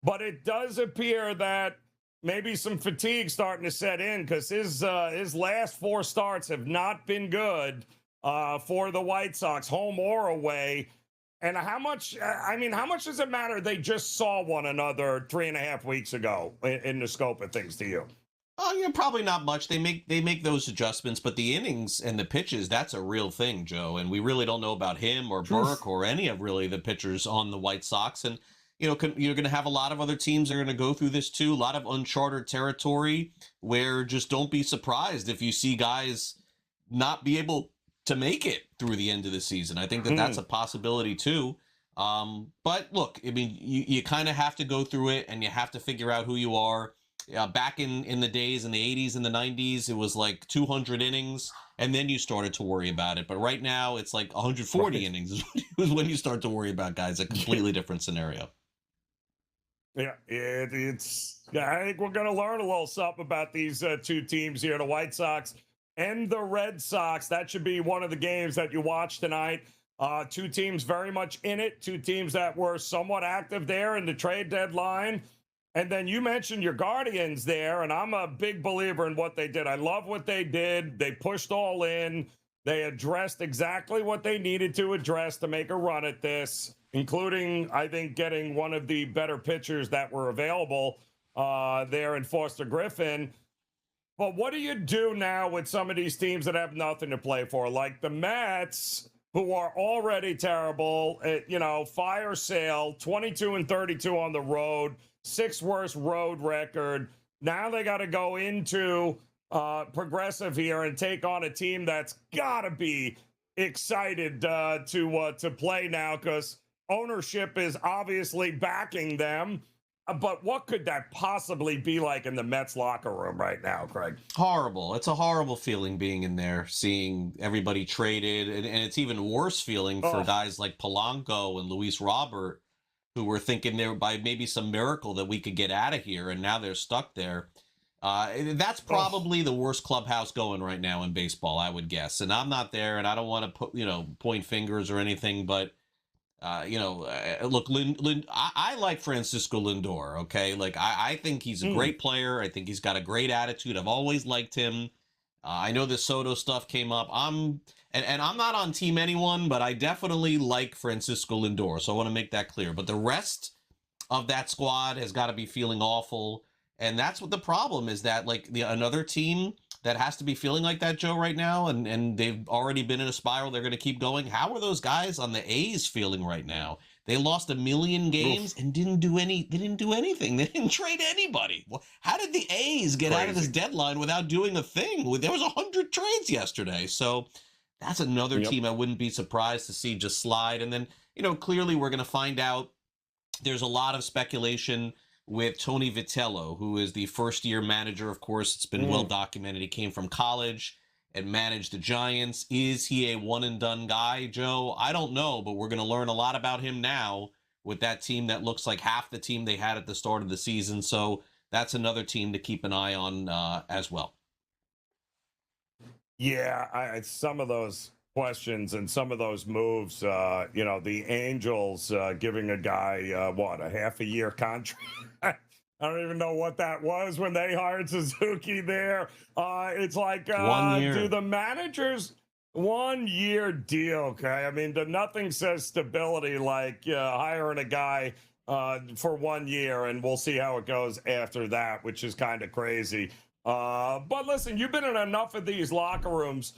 but it does appear that maybe some fatigue starting to set in, because his last 4 starts have not been good for the White Sox, home or away. And how much does it matter? They just saw one another 3.5 weeks ago in the scope of things to you. Oh, yeah, probably not much. They make those adjustments, but the innings and the pitches, that's a real thing, Joe. And we really don't know about him or Burke or any of really the pitchers on the White Sox. And you're going to have a lot of other teams that are going to go through this too. A lot of uncharted territory where just don't be surprised if you see guys not be able to make it through the end of the season. I think that that's a possibility too. But look, I mean, you kind of have to go through it, and you have to figure out who you are. Back in the days, in the 80s and the 90s, it was like 200 innings, and then you started to worry about it. But right now, it's like 140 innings is when you start to worry about guys. A completely different scenario. Yeah, I think we're going to learn a little something about these 2 teams here, the White Sox and the Red Sox. That should be one of the games that you watch tonight. 2 teams very much in it, 2 teams that were somewhat active there in the trade deadline. And then you mentioned your Guardians there, and I'm a big believer in what they did. I love what they did. They pushed all in. They addressed exactly what they needed to address to make a run at this, including, I think, getting one of the better pitchers that were available there in Foster Griffin. But what do you do now with some of these teams that have nothing to play for, like the Mets, who are already terrible, fire sale, 22-32 on the road, 6th worst road record. Now they got to go into Progressive here and take on a team that's got to be excited to play now, because ownership is obviously backing them. But what could that possibly be like in the Mets locker room right now, Craig? Horrible. It's a horrible feeling being in there, seeing everybody traded. And it's even worse feeling for guys like Polanco and Luis Robert, who were thinking there by maybe some miracle that we could get out of here, and now they're stuck there. That's probably the worst clubhouse going right now in baseball, I would guess. And I'm not there, and I don't want to point fingers or anything, but look, I like Francisco Lindor, okay? Like, I think he's a great player. I think he's got a great attitude. I've always liked him. I know the Soto stuff came up. I'm not on team anyone, but I definitely like Francisco Lindor, so I want to make that clear. But the rest of that squad has got to be feeling awful, and that's what the problem is, that, like, another team that has to be feeling like that, Joe, right now, and they've already been in a spiral. They're going to keep going. How are those guys on the A's feeling right now? They lost 1 million games and didn't do anything. They didn't trade anybody. How did the A's get out of this deadline without doing a thing? There was 100 trades yesterday. So that's another team I wouldn't be surprised to see just slide. And then, clearly we're going to find out. There's a lot of speculation with Tony Vitello, who is the first-year manager. Of course, it's been well documented. He came from college and managed the Giants. Is he a one-and-done guy, Joe? I don't know, but we're going to learn a lot about him now with that team that looks like half the team they had at the start of the season. So that's another team to keep an eye on as well. Yeah, some of those questions and some of those moves. The Angels giving a guy a half a year contract. I don't even know what that was when they hired Suzuki there. It's like 1 year. Do the managers 1 year deal? Okay, I mean, nothing says stability like hiring a guy for 1 year, and we'll see how it goes after that, which is kind of crazy. But listen, you've been in enough of these locker rooms.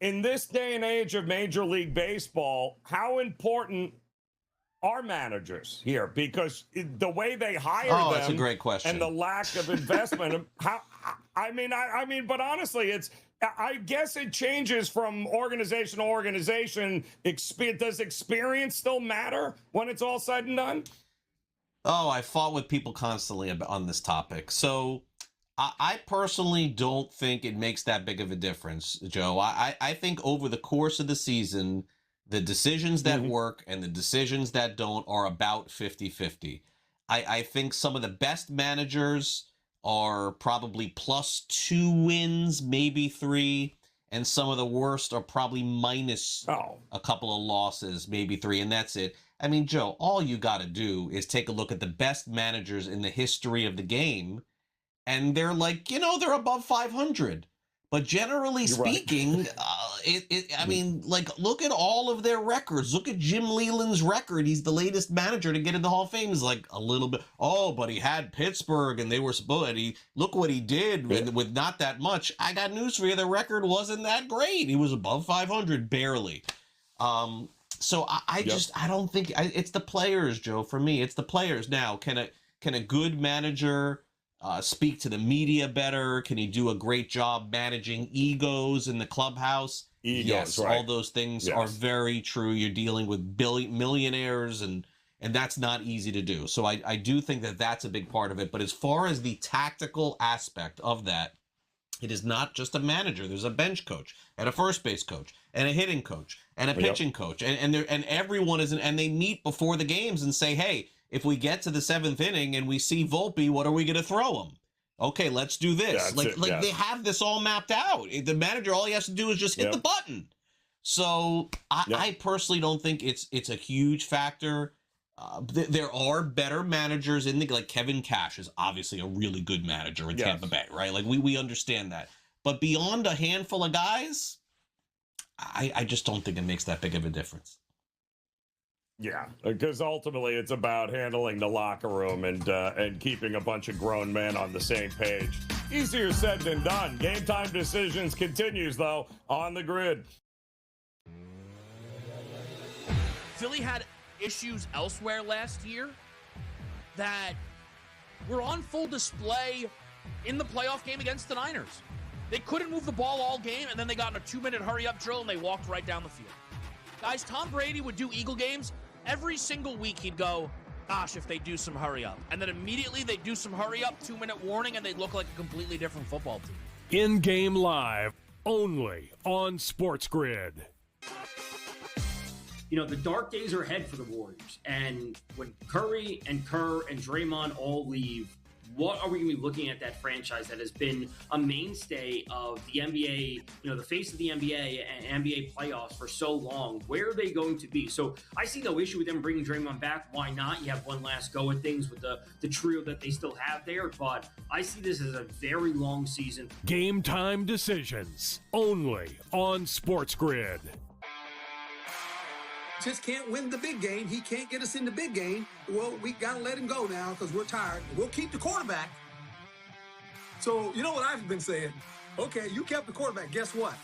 In this day and age of Major League Baseball, how important are managers here? Because the way they hire them, that's a great question, and the lack of investment. But honestly, I guess it changes from organization to organization. Does experience still matter when it's all said and done? Oh, I fought with people constantly on this topic. So I personally don't think it makes that big of a difference, Joe. I think over the course of the season, the decisions that work and the decisions that don't are about 50-50. I think some of the best managers are probably +2 wins, maybe 3, and some of the worst are probably minus a couple of losses, maybe 3, and that's it. I mean, Joe, all you got to do is take a look at the best managers in the history of the game, and they're like, they're above 500. But generally speaking, look at all of their records. Look at Jim Leland's record. He's the latest manager to get in the Hall of Fame. He's like a little bit, but he had Pittsburgh and they were supposed to. Look what he did with not that much. I got news for you. The record wasn't that great. He was above 500, barely. So I don't think it's the players, Joe. For me, it's the players. Now, can a good manager speak to the media better? Can he do a great job managing egos in the clubhouse? Yes, right. All those things are very true. You're dealing with millionaires, and that's not easy to do. So I do think that that's a big part of it. But as far as the tactical aspect of that, it is not just a manager. There's a bench coach and a first base coach and a hitting coach and a pitching coach, and everyone is, and they meet before the games and say, hey, if we get to the 7th inning and we see Volpe, what are we going to throw him? Okay, let's do this. They have this all mapped out. The manager, all he has to do is just hit the button. So I personally don't think it's a huge factor. There are better managers in like Kevin Cash is obviously a really good manager in Tampa Bay, right? Like we understand that. But beyond a handful of guys, I just don't think it makes that big of a difference. Yeah, because ultimately it's about handling the locker room and keeping a bunch of grown men on the same page. Easier said than done. Game Time Decisions continues, though, on the grid. Philly had issues elsewhere last year that were on full display in the playoff game against the Niners. They couldn't move the ball all game, and then they got in a 2-minute hurry-up drill, and they walked right down the field. Guys, Tom Brady would do Eagle games. Every single week he'd go, gosh, if they do some hurry up. And then immediately they'd do some hurry up, 2-minute warning, and they'd look like a completely different football team. In-game live, only on SportsGrid. The dark days are ahead for the Warriors. And when Curry and Kerr and Draymond all leave, what are we going to be looking at that franchise that has been a mainstay of the NBA, the face of the NBA and NBA playoffs for so long? Where are they going to be? So I see no issue with them bringing Draymond back. Why not? You have one last go at things with the trio that they still have there. But I see this as a very long season. Game Time Decisions, only on SportsGrid. Just can't win the big game. He can't get us in the big game. Well, we got to let him go now because we're tired. We'll keep the quarterback. So, you know what I've been saying? Okay, you kept the quarterback. Guess what?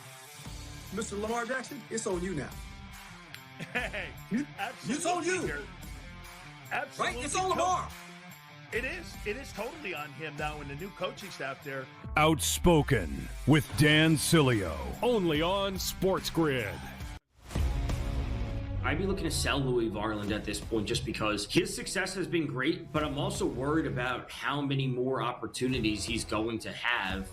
Mr. Lamar Jackson, it's on you now. Hey, it's on you. Absolutely. Right? It's on Lamar. It is totally on him now and the new coaching staff there. Outspoken with Dan Cilio, only on SportsGrid. I'd be looking to sell Louis Varland at this point just because his success has been great, but I'm also worried about how many more opportunities he's going to have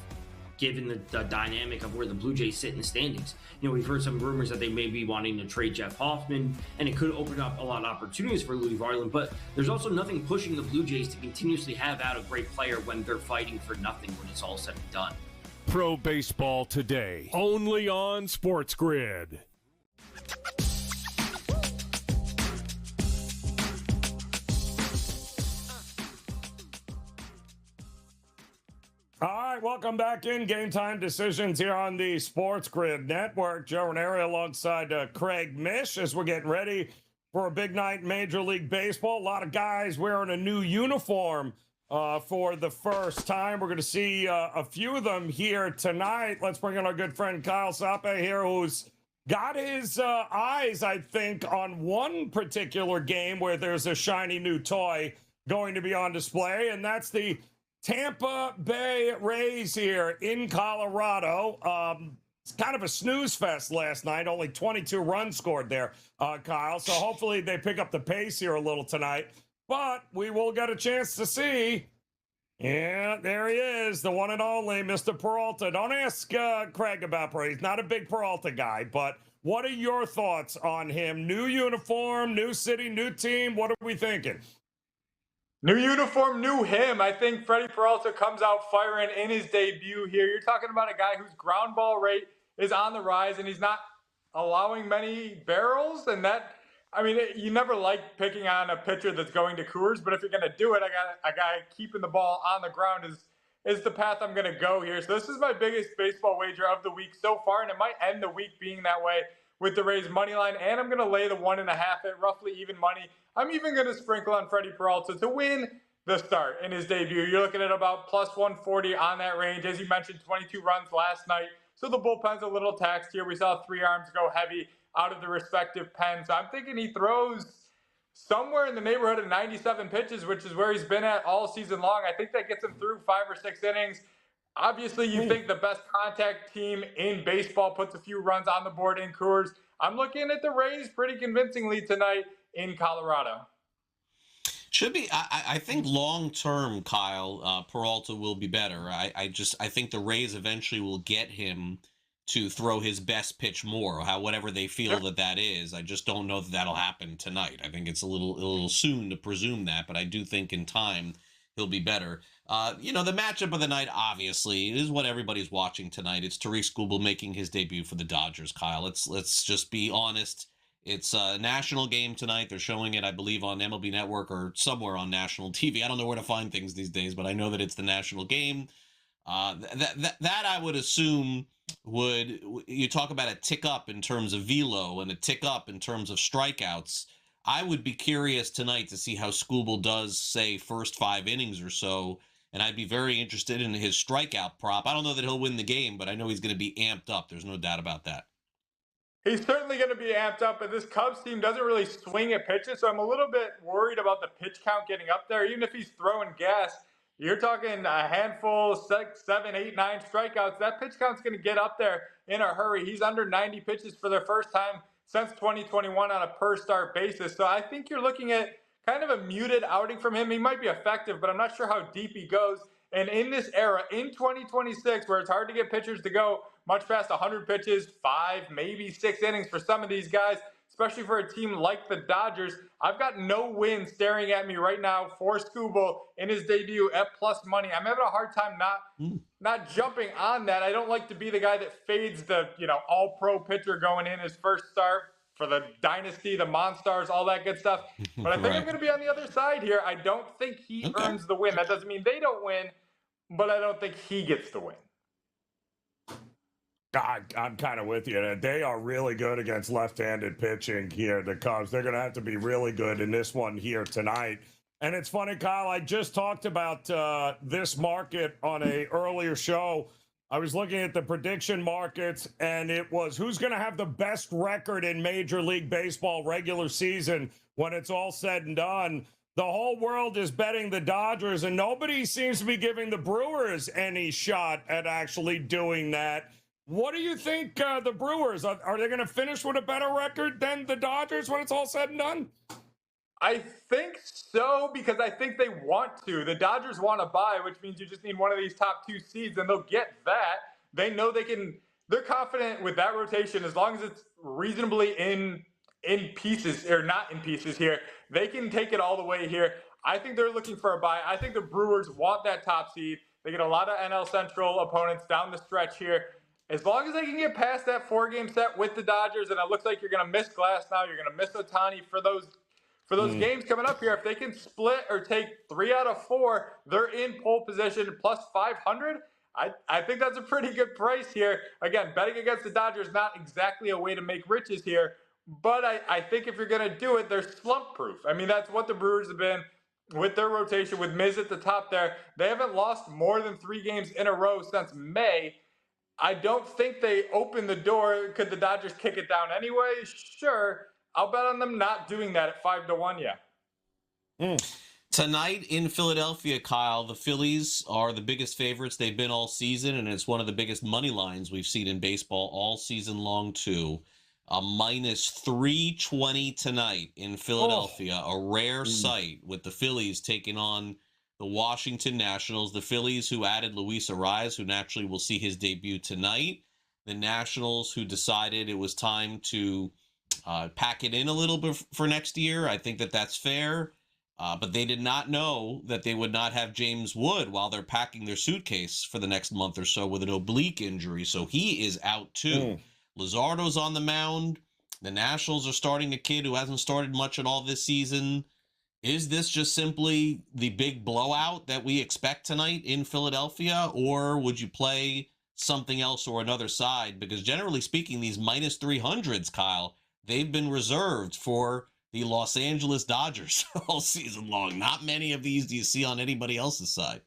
given the dynamic of where the Blue Jays sit in the standings. We've heard some rumors that they may be wanting to trade Jeff Hoffman, and it could open up a lot of opportunities for Louis Varland, but there's also nothing pushing the Blue Jays to continuously have out a great player when they're fighting for nothing when it's all said and done. Pro Baseball Today, only on SportsGrid. All right, welcome back in Game Time Decisions here on the SportsGrid Network. Joe Raineri alongside Craig Mish as we're getting ready for a big night in Major League Baseball. A lot of guys wearing a new uniform for the first time. We're going to see a few of them here tonight. Let's bring in our good friend Kyle Sape here, who's got his eyes, I think, on one particular game where there's a shiny new toy going to be on display, and that's the Tampa Bay Rays here in Colorado. It's kind of a snooze fest last night. Only 22 runs scored there, Kyle. So hopefully they pick up the pace here a little tonight. But we will get a chance to see. Yeah, there he is, the one and only Mr. Peralta. Don't ask Craig about Peralta. He's not a big Peralta guy, but what are your thoughts on him? New uniform, new city, new team. What are we thinking? New uniform, new him. I think Freddie Peralta comes out firing in his debut here. You're talking about a guy whose ground ball rate is on the rise, and he's not allowing many barrels. And that, I mean, you never like picking on a pitcher that's going to Coors, but if you're going to do it, a guy keeping the ball on the ground is the path I'm going to go here. So this is my biggest baseball wager of the week so far, and it might end the week being that way with the Rays money line, and I'm going to lay the 1.5 at roughly even money. I'm even going to sprinkle on Freddie Peralta to win the start in his debut. You're looking at about plus 140 on that range. As you mentioned, 22 runs last night. So the bullpen's a little taxed here. We saw 3 arms go heavy out of the respective pens. So I'm thinking he throws somewhere in the neighborhood of 97 pitches, which is where he's been at all season long. I think that gets him through 5 or 6 innings. Obviously, you think the best contact team in baseball puts a few runs on the board in Coors. I'm looking at the Rays pretty convincingly tonight in Colorado. Should be. I think long term, Kyle, Peralta will be better. I think the Rays eventually will get him to throw his best pitch more, whatever they feel that is. I just don't know that that'll happen tonight. I think it's a little soon to presume that, but I do think in time he'll be better. The matchup of the night, obviously, is what everybody's watching tonight. It's Tariq Skubal making his debut for the Dodgers, Kyle. Let's just be honest. It's a national game tonight. They're showing it, I believe, on MLB Network or somewhere on national TV. I don't know where to find things these days, but I know that it's the national game. That I would assume you talk about a tick up in terms of velo and a tick up in terms of strikeouts. I would be curious tonight to see how Skubal does, say, first 5 innings or so, and I'd be very interested in his strikeout prop. I don't know that he'll win the game, but I know he's going to be amped up. There's no doubt about that. He's certainly going to be amped up, but this Cubs team doesn't really swing at pitches, so I'm a little bit worried about the pitch count getting up there. Even if he's throwing gas, you're talking a handful, 6, 7, 8, 9 strikeouts. That pitch count's going to get up there in a hurry. He's under 90 pitches for the first time since 2021 on a per-start basis. So I think you're looking at kind of a muted outing from him. He might be effective, but I'm not sure how deep he goes. And in this era, in 2026, where it's hard to get pitchers to go much past 100 pitches, 5, maybe 6 innings for some of these guys, especially for a team like the Dodgers, I've got no win staring at me right now for Skubal in his debut at plus money. I'm having a hard time not jumping on that. I don't like to be the guy that fades the all-pro pitcher going in his first start for the dynasty, the Monstars, all that good stuff. But I think I'm going to be on the other side here. I don't think he earns the win. That doesn't mean they don't win, but I don't think he gets the win. I'm kind of with you. They are really good against left-handed pitching here, the Cubs. They're going to have to be really good in this one here tonight. And it's funny, Kyle, I just talked about this market on a earlier show. I was looking at the prediction markets, and it was who's going to have the best record in Major League Baseball regular season when it's all said and done. The whole world is betting the Dodgers, and nobody seems to be giving the Brewers any shot at actually doing that. What do you think the Brewers, are they going to finish with a better record than the Dodgers when it's all said and done? I think so, because I think they want to. The Dodgers want to buy, which means you just need one of these top 2 seeds, and they'll get that. They know they're confident with that rotation, as long as it's reasonably in pieces, or not in pieces here. They can take it all the way here. I think they're looking for a buy. I think the Brewers want that top seed. They get a lot of NL Central opponents down the stretch here. as long as they can get past that 4-game set with the Dodgers, and it looks like you're going to miss Glass now, you're going to miss Ohtani for those games coming up here. If they can split or take 3 out of 4, they're in pole position plus 500. I think that's a pretty good price here. Again, betting against the Dodgers not exactly a way to make riches here, but I think if you're going to do it, they're slump proof. I mean, that's what the Brewers have been with their rotation with Miz at the top there. They haven't lost more than 3 games in a row since May. I don't think they open the door. Could the Dodgers kick it down anyway? Sure. I'll bet on them not doing that at 5-1. Yeah. Tonight in Philadelphia, Kyle, the Phillies are the biggest favorites they've been all season, and it's one of the biggest money lines we've seen in baseball all season long, too. A minus 320 tonight in Philadelphia, a rare sight with the Phillies taking on the Washington Nationals. The Phillies, who added Luis Ariz, who naturally will see his debut tonight. The Nationals, who decided it was time to pack it in a little bit for next year. I think that that's fair. But they did not know that they would not have James Wood while they're packing their suitcase for the next month or so with an oblique injury. So he is out too. Luzardo's on the mound. The Nationals are starting a kid who hasn't started much at all this season. Is this just simply the big blowout that we expect tonight in Philadelphia? Or would you play something else or another side? Because generally speaking, these minus 300s, Kyle, they've been reserved for the Los Angeles Dodgers all season long. Not many of these do you see on anybody else's side.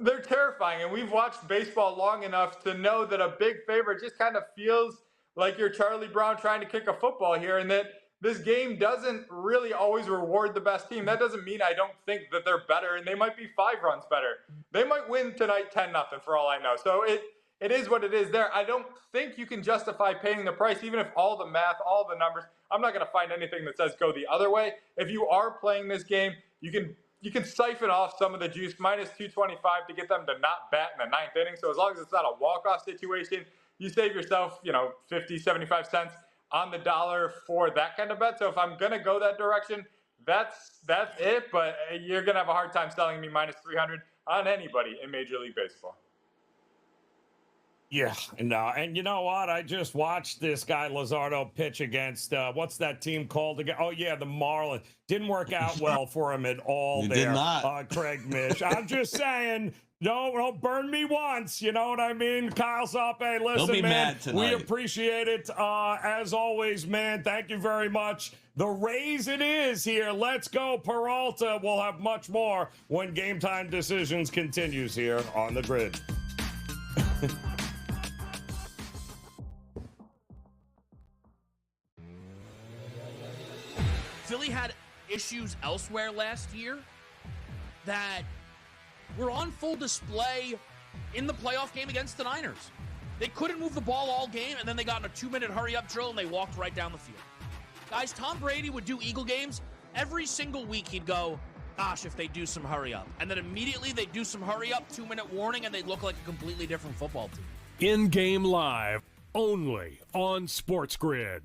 They're terrifying, and we've watched baseball long enough to know that a big favorite just kind of feels like you're Charlie Brown trying to kick a football here, and that this game doesn't really always reward the best team. That doesn't mean I don't think that they're better, and they might be 5 runs better. They might win tonight 10-0 for all I know. So it is what it is there. I don't think you can justify paying the price, even if all the math, all the numbers, I'm not going to find anything that says go the other way. If you are playing this game, you can siphon off some of the juice, minus 225 to get them to not bat in the 9th inning. So as long as it's not a walk-off situation, you save yourself, 50, 75 cents on the dollar for that kind of bet. So if I'm going to go that direction, that's it. But you're going to have a hard time selling me minus 300 on anybody in Major League Baseball. Yeah, and you know what? I just watched this guy Luzardo pitch against what's that team called again? Oh yeah, the Marlins. Didn't work out well for him at all. It there, did not. Craig Mish. I'm just saying. Don't burn me once. You know what I mean? Kyle's up. Hey, listen, Don't be man. mad tonight. We appreciate it. As always, man. Thank you very much. The Rays it is here. Let's go, Peralta. We'll have much more when Game Time Decisions continues here on the grid. Philly had issues elsewhere last year that were on full display in the playoff game against the Niners. They couldn't move the ball all game, and then they got in a 2-minute hurry-up drill, and they walked right down the field. Guys, Tom Brady would do Eagle games. Every single week he'd go, gosh, if they do some hurry-up. And then immediately they'd do some hurry-up, 2-minute warning, and they'd look like a completely different football team. In-game live, only on SportsGrid.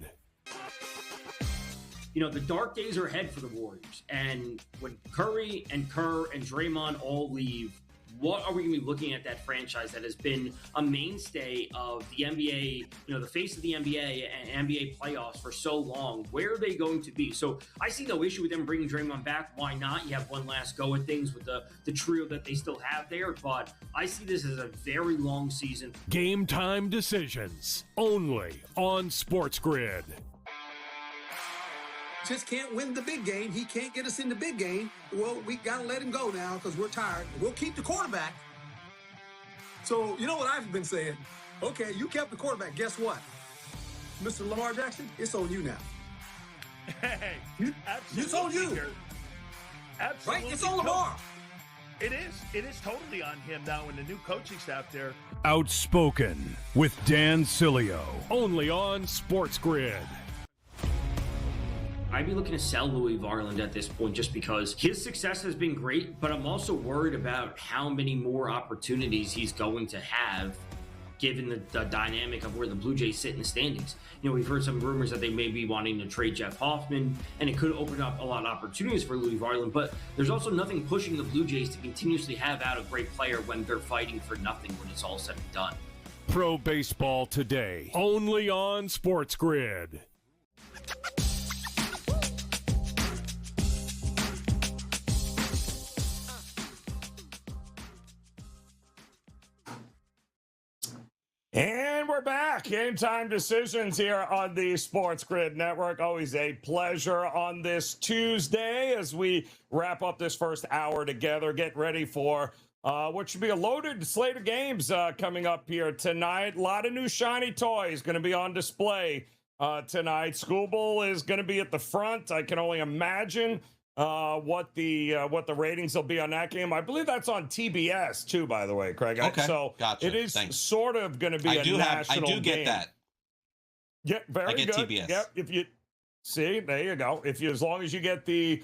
The dark days are ahead for the Warriors. And when Curry and Kerr and Draymond all leave, what are we going to be looking at that franchise that has been a mainstay of the NBA, the face of the NBA and NBA playoffs for so long? Where are they going to be? So I see no issue with them bringing Draymond back. Why not? You have one last go at things with the trio that they still have there. But I see this as a very long season. Game Time Decisions, only on SportsGrid. Just can't win the big game. He can't get us in the big game. Well, we got to let him go now because we're tired. We'll keep the quarterback. So, you know what I've been saying? Okay, you kept the quarterback. Guess what? Mr. Lamar Jackson, it's on you now. Hey, It's on you. Absolutely. Right? It's on Lamar. It is totally on him now when the new coaching staff there. Outspoken with Dan Cilio, only on SportsGrid. I'd be looking to sell Louis Varland at this point just because his success has been great, but I'm also worried about how many more opportunities he's going to have given the dynamic of where the Blue Jays sit in the standings. We've heard some rumors that they may be wanting to trade Jeff Hoffman, and it could open up a lot of opportunities for Louis Varland, but there's also nothing pushing the Blue Jays to continuously have out a great player when they're fighting for nothing when it's all said and done. pro baseball today, only on SportsGrid. And we're back. Game time decisions here on the SportsGrid Network. Always a pleasure on this Tuesday as we wrap up this first hour together. Get ready for what should be a loaded slate of games coming up here tonight. A lot of new shiny toys going to be on display tonight. School is going to be at the front. I can only imagine what the ratings will be on that game. I believe that's on TBS too, by the way, Craig. Okay, So gotcha. it is Thanks. sort of going to be national I do get game. that. Yeah, very I get good. TBS. Yep. If you see, there you go. As long as you get the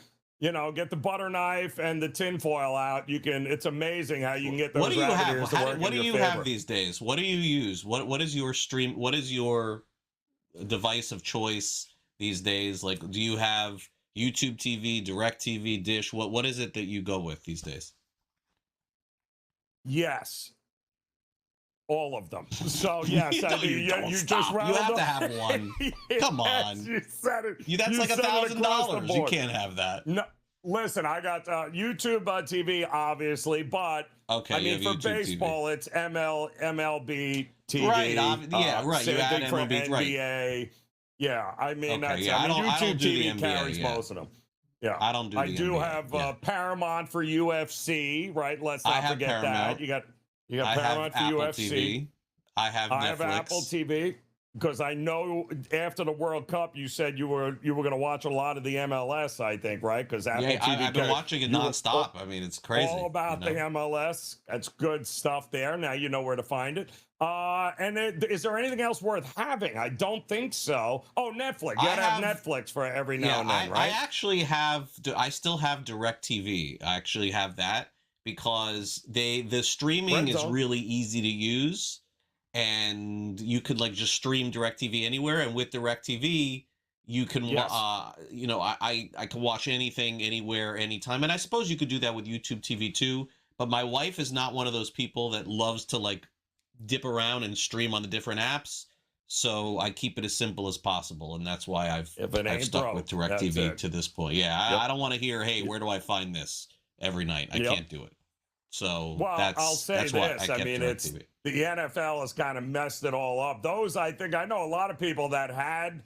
butter knife and the tinfoil out, you can. It's amazing how you can get those. What do you have? What do you favor. have these days? What do you use? What is your stream? What is your device of choice these days? Like, do you have YouTube TV, Direct TV, Dish? What is it that you go with these days? Yes. All of them. So yes, you just you have up. to have one. Come on, You said it. that's like $1,000. You can't have that. No, listen, I got YouTube TV, obviously, but okay, I mean for YouTube baseball, TV. it's MLB TV. Right. Yeah. Right. You Same add thing for MLB. NBA. Right. Yeah. I mean, Okay, that's. yeah, I mean, I don't YouTube do the TV NBA, carries yeah. most of them. Yeah. I don't do. I the do NBA, have yeah. Paramount for UFC. Right. Let's not have forget Paramount. that. You got I Paramount have for Apple UFC. TV. I have Netflix. I have Apple TV because I know after the World Cup you said you were going to watch a lot of the MLS. I think, right? Because Apple TV. I've been watching it nonstop. I mean, it's crazy. All about the MLS. That's good stuff there. Now you know where to find it. Is there anything else worth having? I don't think so. Oh, Netflix. You gotta have Netflix for every now and then, right? I actually have. I still have DirecTV. I actually have that because the streaming is really easy to use. And you could like just stream DirecTV anywhere, and with DirecTV, you can, I can watch anything, anywhere, anytime. And I suppose you could do that with YouTube TV too. But my wife is not one of those people that loves to like dip around and stream on the different apps. So I keep it as simple as possible, and that's why I've stuck with DirecTV to this point. Yeah, I don't want to hear, hey, where do I find this every night? I can't do it. So I'll say this. I mean, it's DirecTV. The NFL has kind of messed it all up. I know a lot of people that had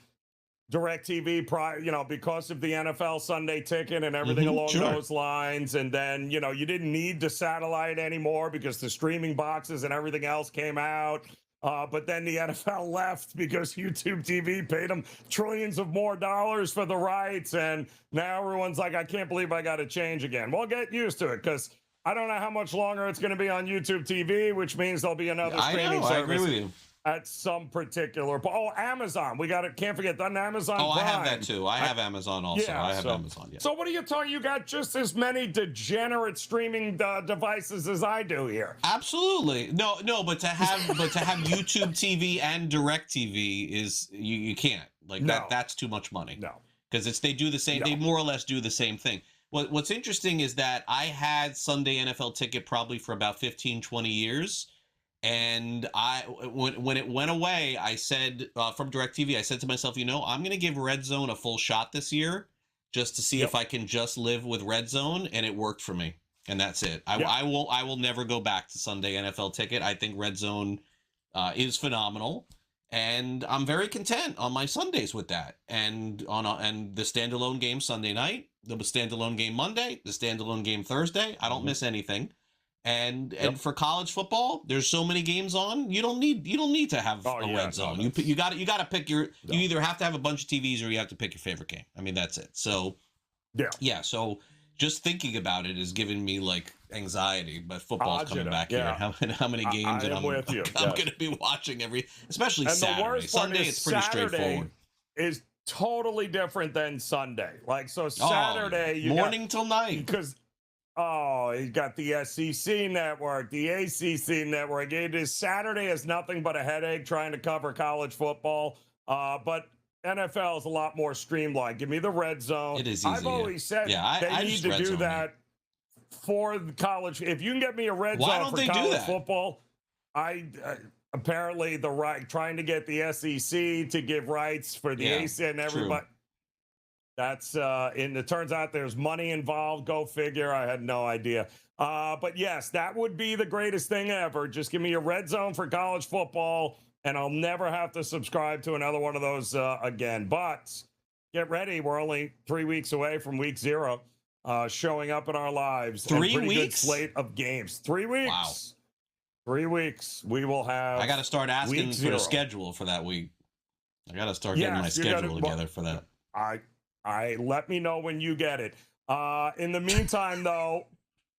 DirecTV prior, because of the NFL Sunday Ticket and everything along those lines. And then, you didn't need the satellite anymore because the streaming boxes and everything else came out. But then the NFL left because YouTube TV paid them trillions of more dollars for the rights. And now everyone's like, I can't believe I got to change again. Well, get used to it because I don't know how much longer it's going to be on YouTube TV, which means there'll be another streaming service. I agree with you. At some particular... Oh, Amazon. Can't forget that Amazon Prime. I have that too. I have Amazon also. Yeah, I have Amazon, yeah. So what are you talking? You got just as many degenerate streaming devices as I do here. Absolutely. No, but to have YouTube TV and DirecTV is you can't. Like that's too much money. No. Because they do the same, they more or less do the same thing. What's interesting is that I had Sunday NFL Ticket probably for about 15, 20 years. And when it went away, I said, from DirecTV, I said to myself, I'm going to give Red Zone a full shot this year just to see if I can just live with Red Zone. And it worked for me. And that's it. I will never go back to Sunday NFL Ticket. I think Red Zone is phenomenal. And I'm very content on my Sundays with that. And and the standalone game Sunday night, the standalone game Monday, the standalone game Thursday. I don't miss anything. And for college football, there's so many games on. You don't need to have a Red Zone. You got to pick your. You either have to have a bunch of TVs or you have to pick your favorite game. I mean, that's it. So yeah. So just thinking about it is giving me like anxiety. But football's coming back here. How many games? I'm going to be watching especially and Saturday. The worst Sunday, part is it's pretty Saturday straightforward. Is totally different than Sunday. Like so, Saturday morning till night because. Oh, you got the SEC network, the ACC network. It is Saturday is nothing but a headache trying to cover college football. But NFL is a lot more streamlined. Give me the Red Zone. It is easy. I've always said they need to do that for the college. If you can get me a Red Zone for college football, apparently the right trying to get the SEC to give rights for the AC and everybody. True. That's and it turns out there's money involved. Go figure. I had no idea. But yes, that would be the greatest thing ever. Just give me a red zone for college football, and I'll never have to subscribe to another one of those again. But get ready. We're only 3 weeks away from week 0 showing up in our lives. 3 and weeks? Good slate of games. 3 weeks. Wow. 3 weeks. We will have. I got to start asking for 0. the schedule for that week. I got to start getting my schedule together for that. I let me know when you get it. In the meantime, though,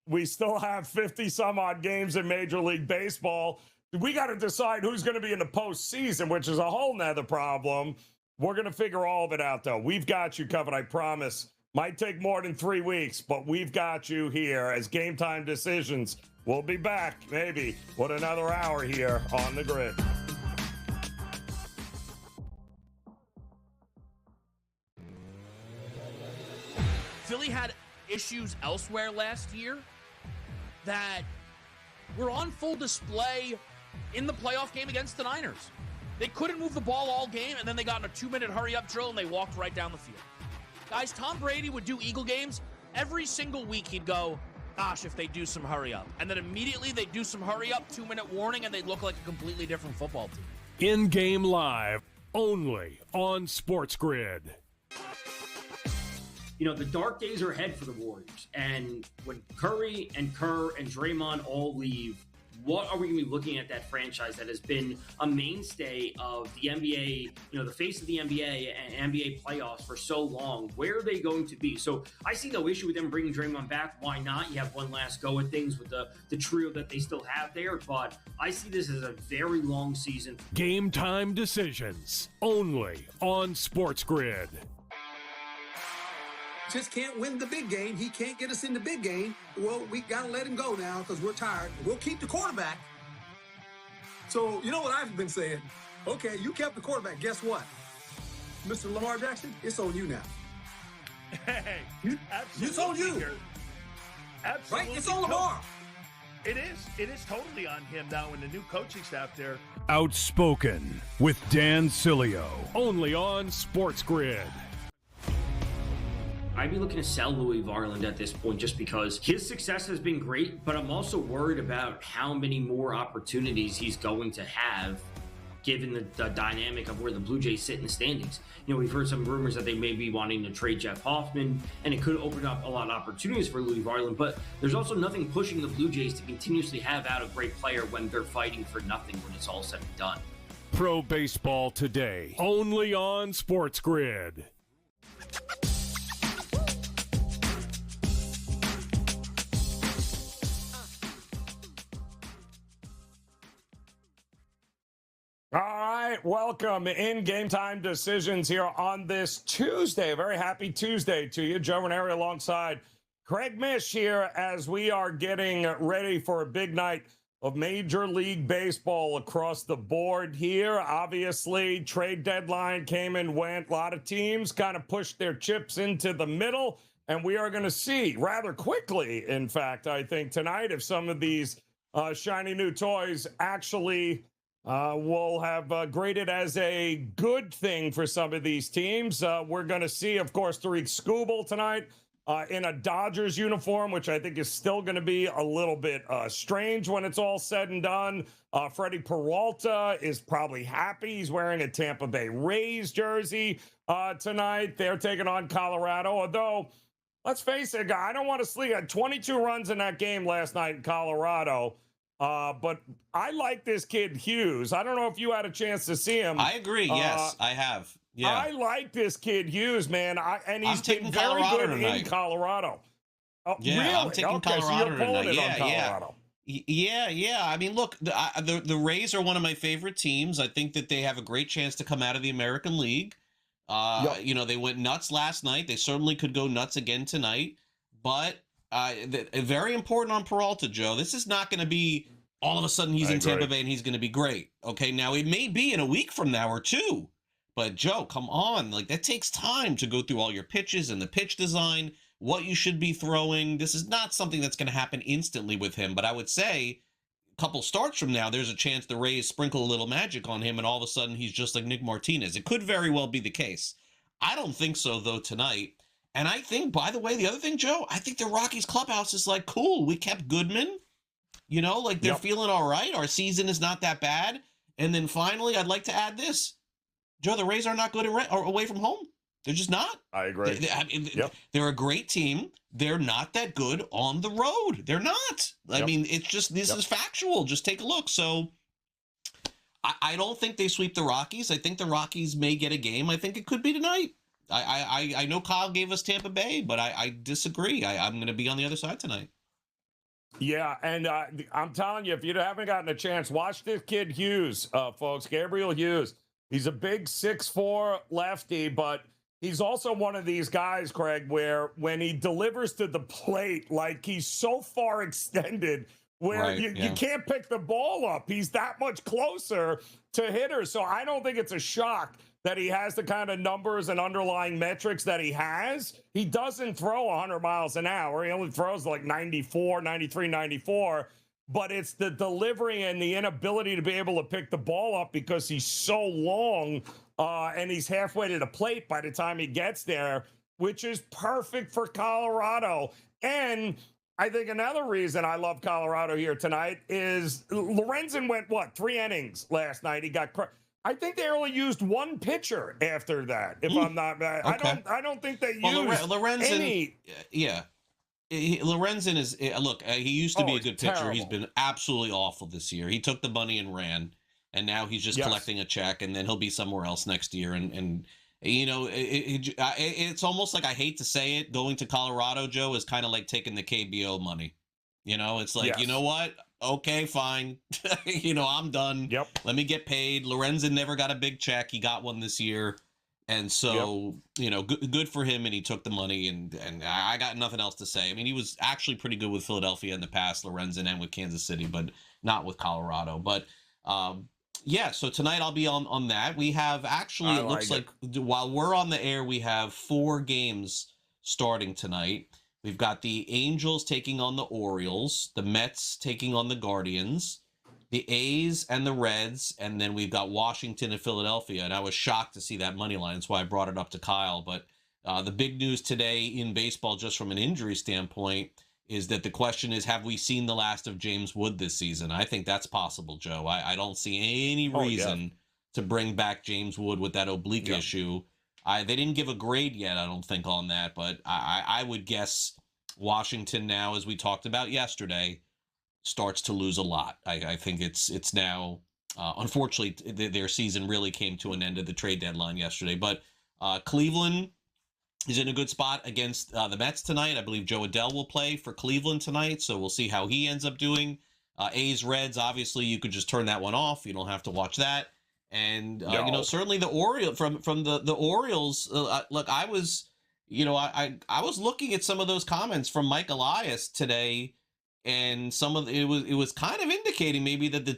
we still have 50 some odd games in Major League Baseball. We got to decide who's going to be in the postseason, which is a whole nother problem. We're going to figure all of it out, though. We've got you covered, I promise. Might take more than 3 weeks, but we've got you here as Game Time Decisions. We'll be back, maybe, with another hour here on the grid. Philly had issues elsewhere last year that were on full display in the playoff game against the Niners. They couldn't move the ball all game, and then they got in a 2-minute hurry-up drill, and they walked right down the field. Guys, Tom Brady would do Eagle games. Every single week he'd go, gosh, if they do some hurry-up. And then immediately they'd do some hurry-up, 2-minute warning, and they'd look like a completely different football team. In-game live, only on SportsGrid. You know, the dark days are ahead for the Warriors. And when Curry and Kerr and Draymond all leave, what are we going to be looking at that franchise that has been a mainstay of the NBA, you know, the face of the NBA and NBA playoffs for so long? Where are they going to be? So I see no issue with them bringing Draymond back. Why not? You have one last go at things with the trio that they still have there. But I see this as a very long season. Game Time Decisions, only on SportsGrid. Just can't win the big game. He can't get us in the big game. Well, we got to let him go now because we're tired. We'll keep the quarterback. So, you know what I've been saying? Okay, you kept the quarterback. Guess what? Mr. Lamar Jackson, it's on you now. Hey, absolutely. It's on you. Absolutely. Right? It's on Lamar. It is totally on him now when the new coaching staff there. Outspoken with Dan Cilio, only on SportsGrid. I'd be looking to sell Louis Varland at this point just because his success has been great, but I'm also worried about how many more opportunities he's going to have given the dynamic of where the Blue Jays sit in the standings. You know, we've heard some rumors that they may be wanting to trade Jeff Hoffman, and it could open up a lot of opportunities for Louis Varland, but there's also nothing pushing the Blue Jays to continuously have out a great player when they're fighting for nothing when it's all said and done. Pro Baseball Today, only on SportsGrid. All right, welcome in Game Time Decisions here on this Tuesday. A very happy Tuesday to you. Joe Raineri alongside Craig Mish here as we are getting ready for a big night of Major League Baseball across the board here. Obviously, trade deadline came and went. A lot of teams kind of pushed their chips into the middle, and we are going to see rather quickly, in fact, I think tonight, if some of these shiny new toys actually will have graded as a good thing for some of these teams. We're going to see, of course, Tariq Skubal tonight in a Dodgers uniform, which I think is still going to be a little bit strange when it's all said and done. Freddie Peralta is probably happy. He's wearing a Tampa Bay Rays jersey tonight. They're taking on Colorado, although, let's face it, I don't want to sleep. 22 runs in that game last night in Colorado. But I like this kid Hughes. I don't know if you had a chance to see him. I agree. Yes, I have. Yeah, I like this kid Hughes, man. And he's been very Colorado good tonight. in Colorado. Oh, yeah, really? I'm taking Colorado so you're pulling tonight. it on Colorado. Yeah. I mean, look, the Rays are one of my favorite teams. I think that they have a great chance to come out of the American League. You know, they went nuts last night. They certainly could go nuts again tonight. But very important on Peralta, Joe. This is not going to be all of a sudden he's in Tampa Bay and he's going to be great. Okay, now it may be in a week from now or two. But, Joe, come on. Like, that takes time to go through all your pitches and the pitch design, what you should be throwing. This is not something that's going to happen instantly with him. But I would say couple starts from now, there's a chance the Rays sprinkle a little magic on him and all of a sudden he's just like Nick Martinez. It could very well be the case. I don't think so, though, tonight. And I think, by the way, the other thing, Joe, I think the Rockies clubhouse is like, cool, we kept Goodman. Like they're feeling all right. Our season is not that bad. And then finally, I'd like to add this. Joe, the Rays are not good away from home. They're just not. I agree. They're a great team. They're not that good on the road. They're not. I mean, it's just, this is factual. Just take a look. So I don't think they sweep the Rockies. I think the Rockies may get a game. I think it could be tonight. I know Kyle gave us Tampa Bay, but I disagree. I'm going to be on the other side tonight. Yeah, and I'm telling you, if you haven't gotten a chance, watch this kid Hughes, folks. Gabriel Hughes. He's a big 6'4" lefty, but he's also one of these guys, Craig, where when he delivers to the plate, like he's so far extended where you can't pick the ball up. He's that much closer to hitters. So I don't think it's a shock that he has the kind of numbers and underlying metrics that he has. He doesn't throw 100 miles an hour. He only throws like 94, 93, 94. But it's the delivery and the inability to be able to pick the ball up because he's so long and he's halfway to the plate by the time he gets there, which is perfect for Colorado. And I think another reason I love Colorado here tonight is Lorenzen went, 3 innings last night. He got I think they only used one pitcher after that, if I'm not bad. Okay. I don't think they used Lorenzen, any. Yeah. Lorenzen is, look, he used to be a good pitcher. Terrible. He's been absolutely awful this year. He took the money and ran, and now he's just collecting a check, and then he'll be somewhere else next year. And it's almost like, I hate to say it, going to Colorado, Joe, is kind of like taking the KBO money. It's like, you know what? Okay, fine. I'm done. Yep. Let me get paid. Lorenzen never got a big check. He got one this year. And so, good for him, and he took the money, and I got nothing else to say. I mean, he was actually pretty good with Philadelphia in the past, Lorenzen, and with Kansas City, but not with Colorado. But, so tonight I'll be on that. We have actually, it looks like while we're on the air, we have 4 games starting tonight. We've got the Angels taking on the Orioles, the Mets taking on the Guardians, the A's and the Reds, and then we've got Washington and Philadelphia. And I was shocked to see that money line. That's why I brought it up to Kyle. But the big news today in baseball, just from an injury standpoint, is that the question is, have we seen the last of James Wood this season? I think that's possible, Joe. I don't see any reason to bring back James Wood with that oblique issue. They didn't give a grade yet, I don't think, on that. But I would guess Washington now, as we talked about yesterday, starts to lose a lot. I think it's now, unfortunately, their season really came to an end at the trade deadline yesterday. But Cleveland is in a good spot against the Mets tonight. I believe Joe Adell will play for Cleveland tonight, so we'll see how he ends up doing. A's, Reds, obviously, you could just turn that one off. You don't have to watch that. And, certainly the Orioles, from the Orioles, look, I was looking at some of those comments from Mike Elias today, and some of it was kind of indicating maybe that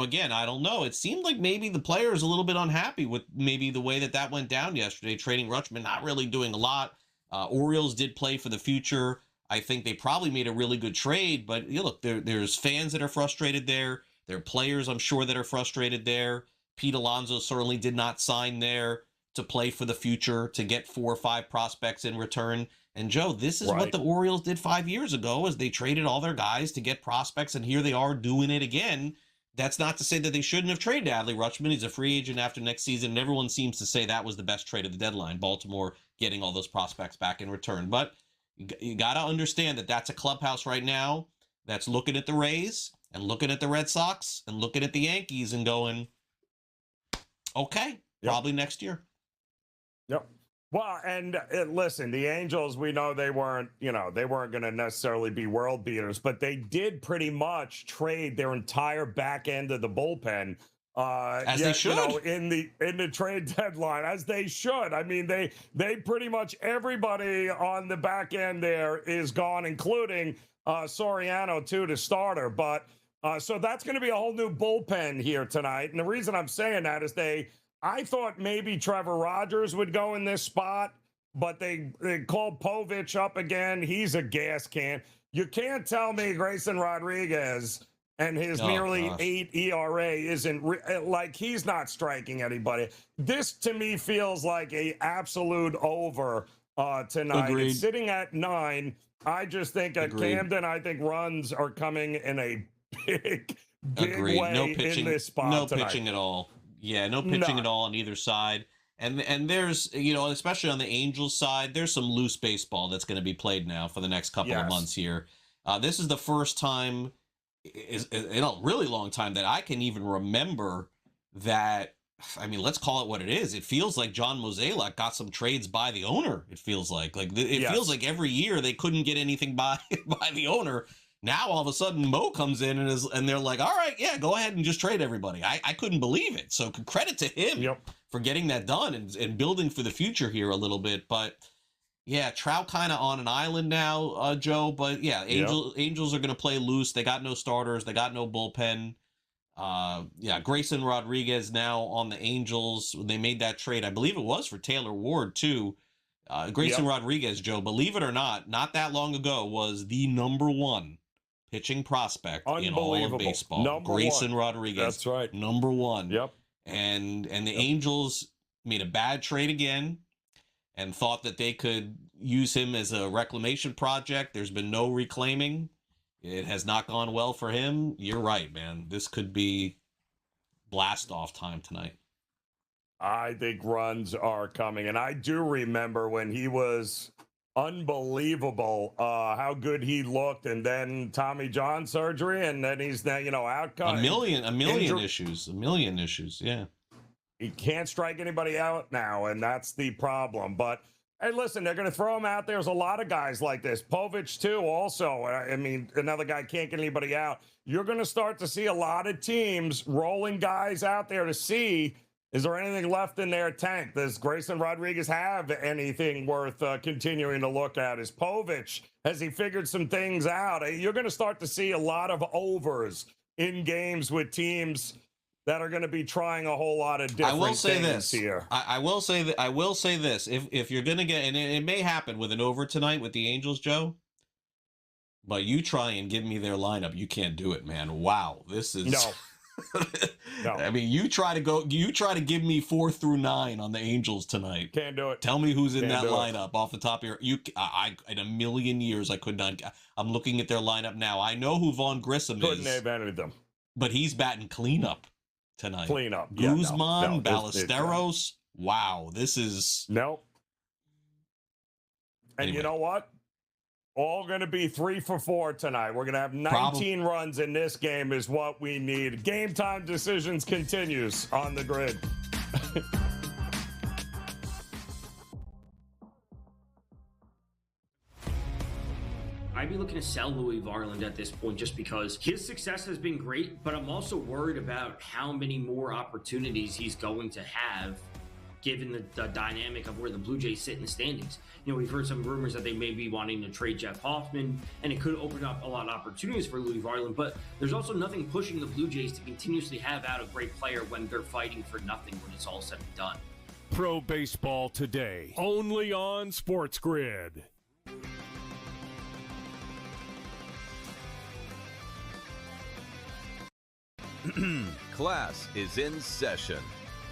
again, I don't know. It seemed like maybe the player is a little bit unhappy with maybe the way that went down yesterday. Trading Rutschman, not really doing a lot. Orioles did play for the future. I think they probably made a really good trade, but look, there's fans that are frustrated there. There are players, I'm sure, that are frustrated there. Pete Alonso certainly did not sign there to play for the future, to get 4 or 5 prospects in return. And Joe, this is what the Orioles did 5 years ago, as they traded all their guys to get prospects, and here they are doing it again. That's not to say that they shouldn't have traded Adley Rutschman. He's a free agent after next season, and everyone seems to say that was the best trade of the deadline, Baltimore getting all those prospects back in return. But you got to understand that that's a clubhouse right now that's looking at the Rays and looking at the Red Sox and looking at the Yankees and going, okay, probably next year. Yep. Well, and listen, the Angels, we know they weren't going to necessarily be world beaters, but they did pretty much trade their entire back end of the bullpen. As they should. In the trade deadline, as they should. I mean, they pretty much everybody on the back end there is gone, including Soriano too, the starter. But so that's going to be a whole new bullpen here tonight. And the reason I'm saying that is I thought maybe Trevor Rogers would go in this spot, but they called Povich up again. He's a gas can. You can't tell me Grayson Rodriguez and his nearly 8 ERA isn't like he's not striking anybody. This to me feels like a absolute over tonight. Agreed. It's sitting at 9. I just think at Camden, I think runs are coming in a big way no pitching, in this spot no tonight. pitching at all. Yeah, no pitching at all on either side. And there's, you know, especially on the Angels side, there's some loose baseball that's going to be played now for the next couple of months here. This is the first time in a really long time that I can even remember that. I mean, let's call it what it is. It feels like John Mozeliak got some trades by the owner. It feels like it feels like every year they couldn't get anything by the owner. Now all of a sudden Mo comes in and they're like, all right, yeah, go ahead and just trade everybody. I couldn't believe it. So credit to him for getting that done and building for the future here a little bit. But yeah, Trout kind of on an island now, Joe. But yeah, Angels are going to play loose. They got no starters. They got no bullpen. Grayson Rodriguez now on the Angels. They made that trade. I believe it was for Taylor Ward too. Grayson Rodriguez, Joe, believe it or not that long ago was the #1 pitching prospect in all of baseball. Grayson Rodriguez. That's right. #1. Yep. And the Angels made a bad trade again and thought that they could use him as a reclamation project. There's been no reclaiming. It has not gone well for him. You're right, man. This could be blast off time tonight. I think runs are coming. And I do remember when he was unbelievable, how good he looked, and then Tommy John surgery, and then he's now, outcome. A million issues. Yeah. He can't strike anybody out now, and that's the problem. But hey, listen, they're going to throw him out. There's a lot of guys like this. Povich, too, also. I mean, another guy can't get anybody out. You're going to start to see a lot of teams rolling guys out there to see, is there anything left in their tank? Does Grayson Rodriguez have anything worth continuing to look at? Is Povich, has he figured some things out? You're going to start to see a lot of overs in games with teams that are going to be trying a whole lot of different things here. I will say this. If you're going to get, and it may happen with an over tonight with the Angels, Joe, but you try and give me their lineup. You can't do it, man. Wow. This is... No. No. I mean, you try to give me 4 through 9 on the Angels tonight. Can't do it. Tell me who's in that lineup off the top of your, in a million years, I could not. I'm looking at their lineup now. I know who Vaughn Grissom Couldn't have any of them. But he's batting cleanup tonight. Cleanup. Guzman, Ballesteros. Wow. This is. Nope. And you know what? All going to be 3 for 4 tonight. We're going to have 19 runs in this game is what we need. Game time decisions continues on the grid. I'd be looking to sell Louis Varland at this point just because his success has been great, but I'm also worried about how many more opportunities he's going to have given the dynamic of where the Blue Jays sit in the standings. We've heard some rumors that they may be wanting to trade Jeff Hoffman, and it could open up a lot of opportunities for Louis Varland, but there's also nothing pushing the Blue Jays to continuously have out a great player when they're fighting for nothing when it's all said and done. Pro Baseball Today, only on SportsGrid. Class is in session.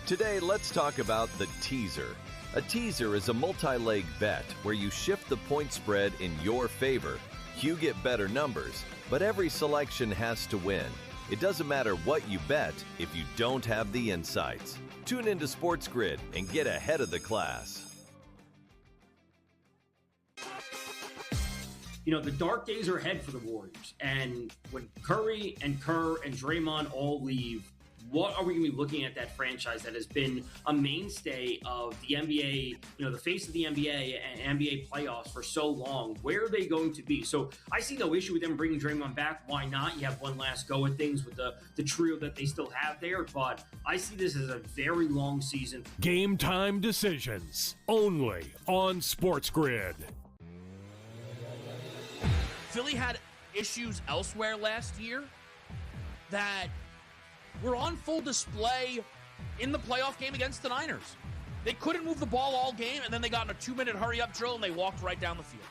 Today, let's talk about the teaser. A teaser is a multi-leg bet where you shift the point spread in your favor. You get better numbers, but every selection has to win. It doesn't matter what you bet if you don't have the insights. Tune into SportsGrid and get ahead of the class. The dark days are ahead for the Warriors. And when Curry and Kerr and Draymond all leave, what are we going to be looking at that franchise that has been a mainstay of the NBA, the face of the NBA and NBA playoffs for so long? Where are they going to be? So I see no issue with them bringing Draymond back. Why not? You have one last go at things with the trio that they still have there. But I see this as a very long season. Game time decisions, only on SportsGrid. Philly had issues elsewhere last year that were on full display in the playoff game against the Niners. They couldn't move the ball all game, and then they got in a 2-minute hurry-up drill, and they walked right down the field.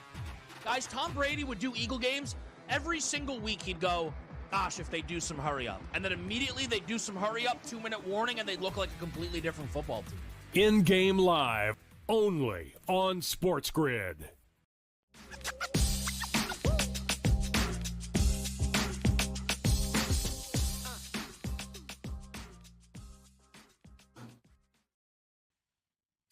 Guys, Tom Brady would do Eagle games. Every single week he'd go, gosh, if they do some hurry up. And then immediately they do some hurry up, 2-minute warning, and they look like a completely different football team. In-game live, only on SportsGrid.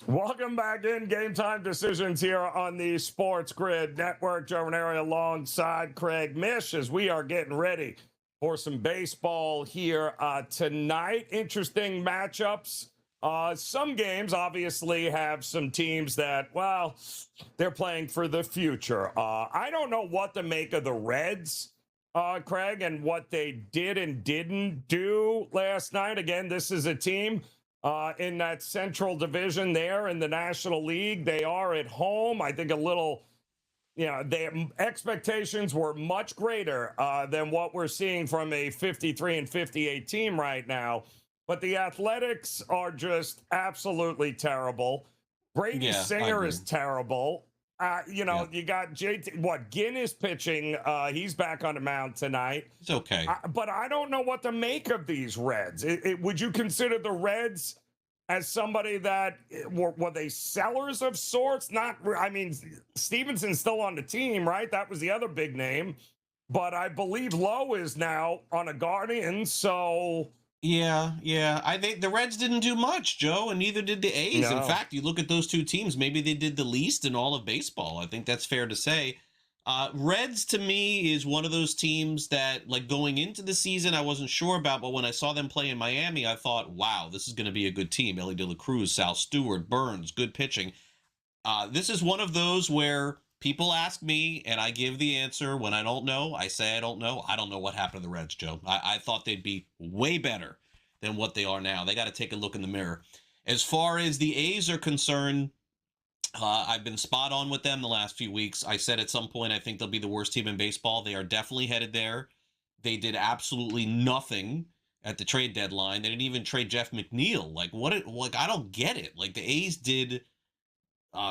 Welcome back in. Game Time Decisions here on the SportsGrid Network. Joe Raineri alongside Craig Mish as we are getting ready for some baseball here tonight. Interesting matchups. Some games obviously have some teams that, well, they're playing for the future. I don't know what to make of the Reds, Craig, and what they did and didn't do last night. Again, this is a team in that Central Division there in the National League. They are at home. I think a little, their expectations were much greater than what we're seeing from a 53-58 team right now. But the Athletics are just absolutely terrible. Brady Singer is terrible. You got JT, Ginn is pitching. He's back on the mound tonight. It's okay. But I don't know what to make of these Reds. Would you consider the Reds as somebody that were they sellers of sorts? Not, I mean, Stevenson's still on the team, right? That was the other big name. But I believe Lowe is now on a Guardian, so... Yeah. I think the Reds didn't do much, Joe, and neither did the A's. No. In fact, you look at those two teams, maybe they did the least in all of baseball. I think that's fair to say. Reds, to me, is one of those teams that, like, going into the season, I wasn't sure about, but when I saw them play in Miami, I thought, wow, this is going to be a good team. Ellie De La Cruz, Sal Stewart, Burns, good pitching. This is one of those where people ask me, and I give the answer. When I don't know, I say I don't know. I don't know what happened to the Reds, Joe. I thought they'd be way better than what they are now. They got to take a look in the mirror. As far as the A's are concerned, I've been spot on with them the last few weeks. I said at some point I think they'll be the worst team in baseball. They are definitely headed there. They did absolutely nothing at the trade deadline. They didn't even trade Jeff McNeil. I don't get it. Like, the A's did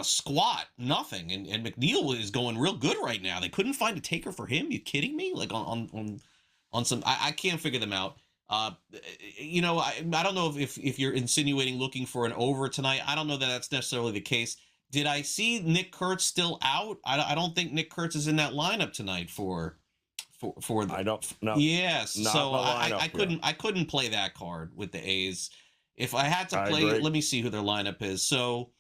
squat, nothing. And McNeil is going real good right now. They couldn't find a taker for him. You kidding me? Like, on some, I can't figure them out. I don't know if you're insinuating looking for an over tonight. I don't know that that's necessarily the case. Did I see Nick Kurtz still out? I don't think Nick Kurtz is in that lineup tonight for the, I don't know. Yes. So I couldn't play that card with the A's. If I had to play, let me see who their lineup is. So,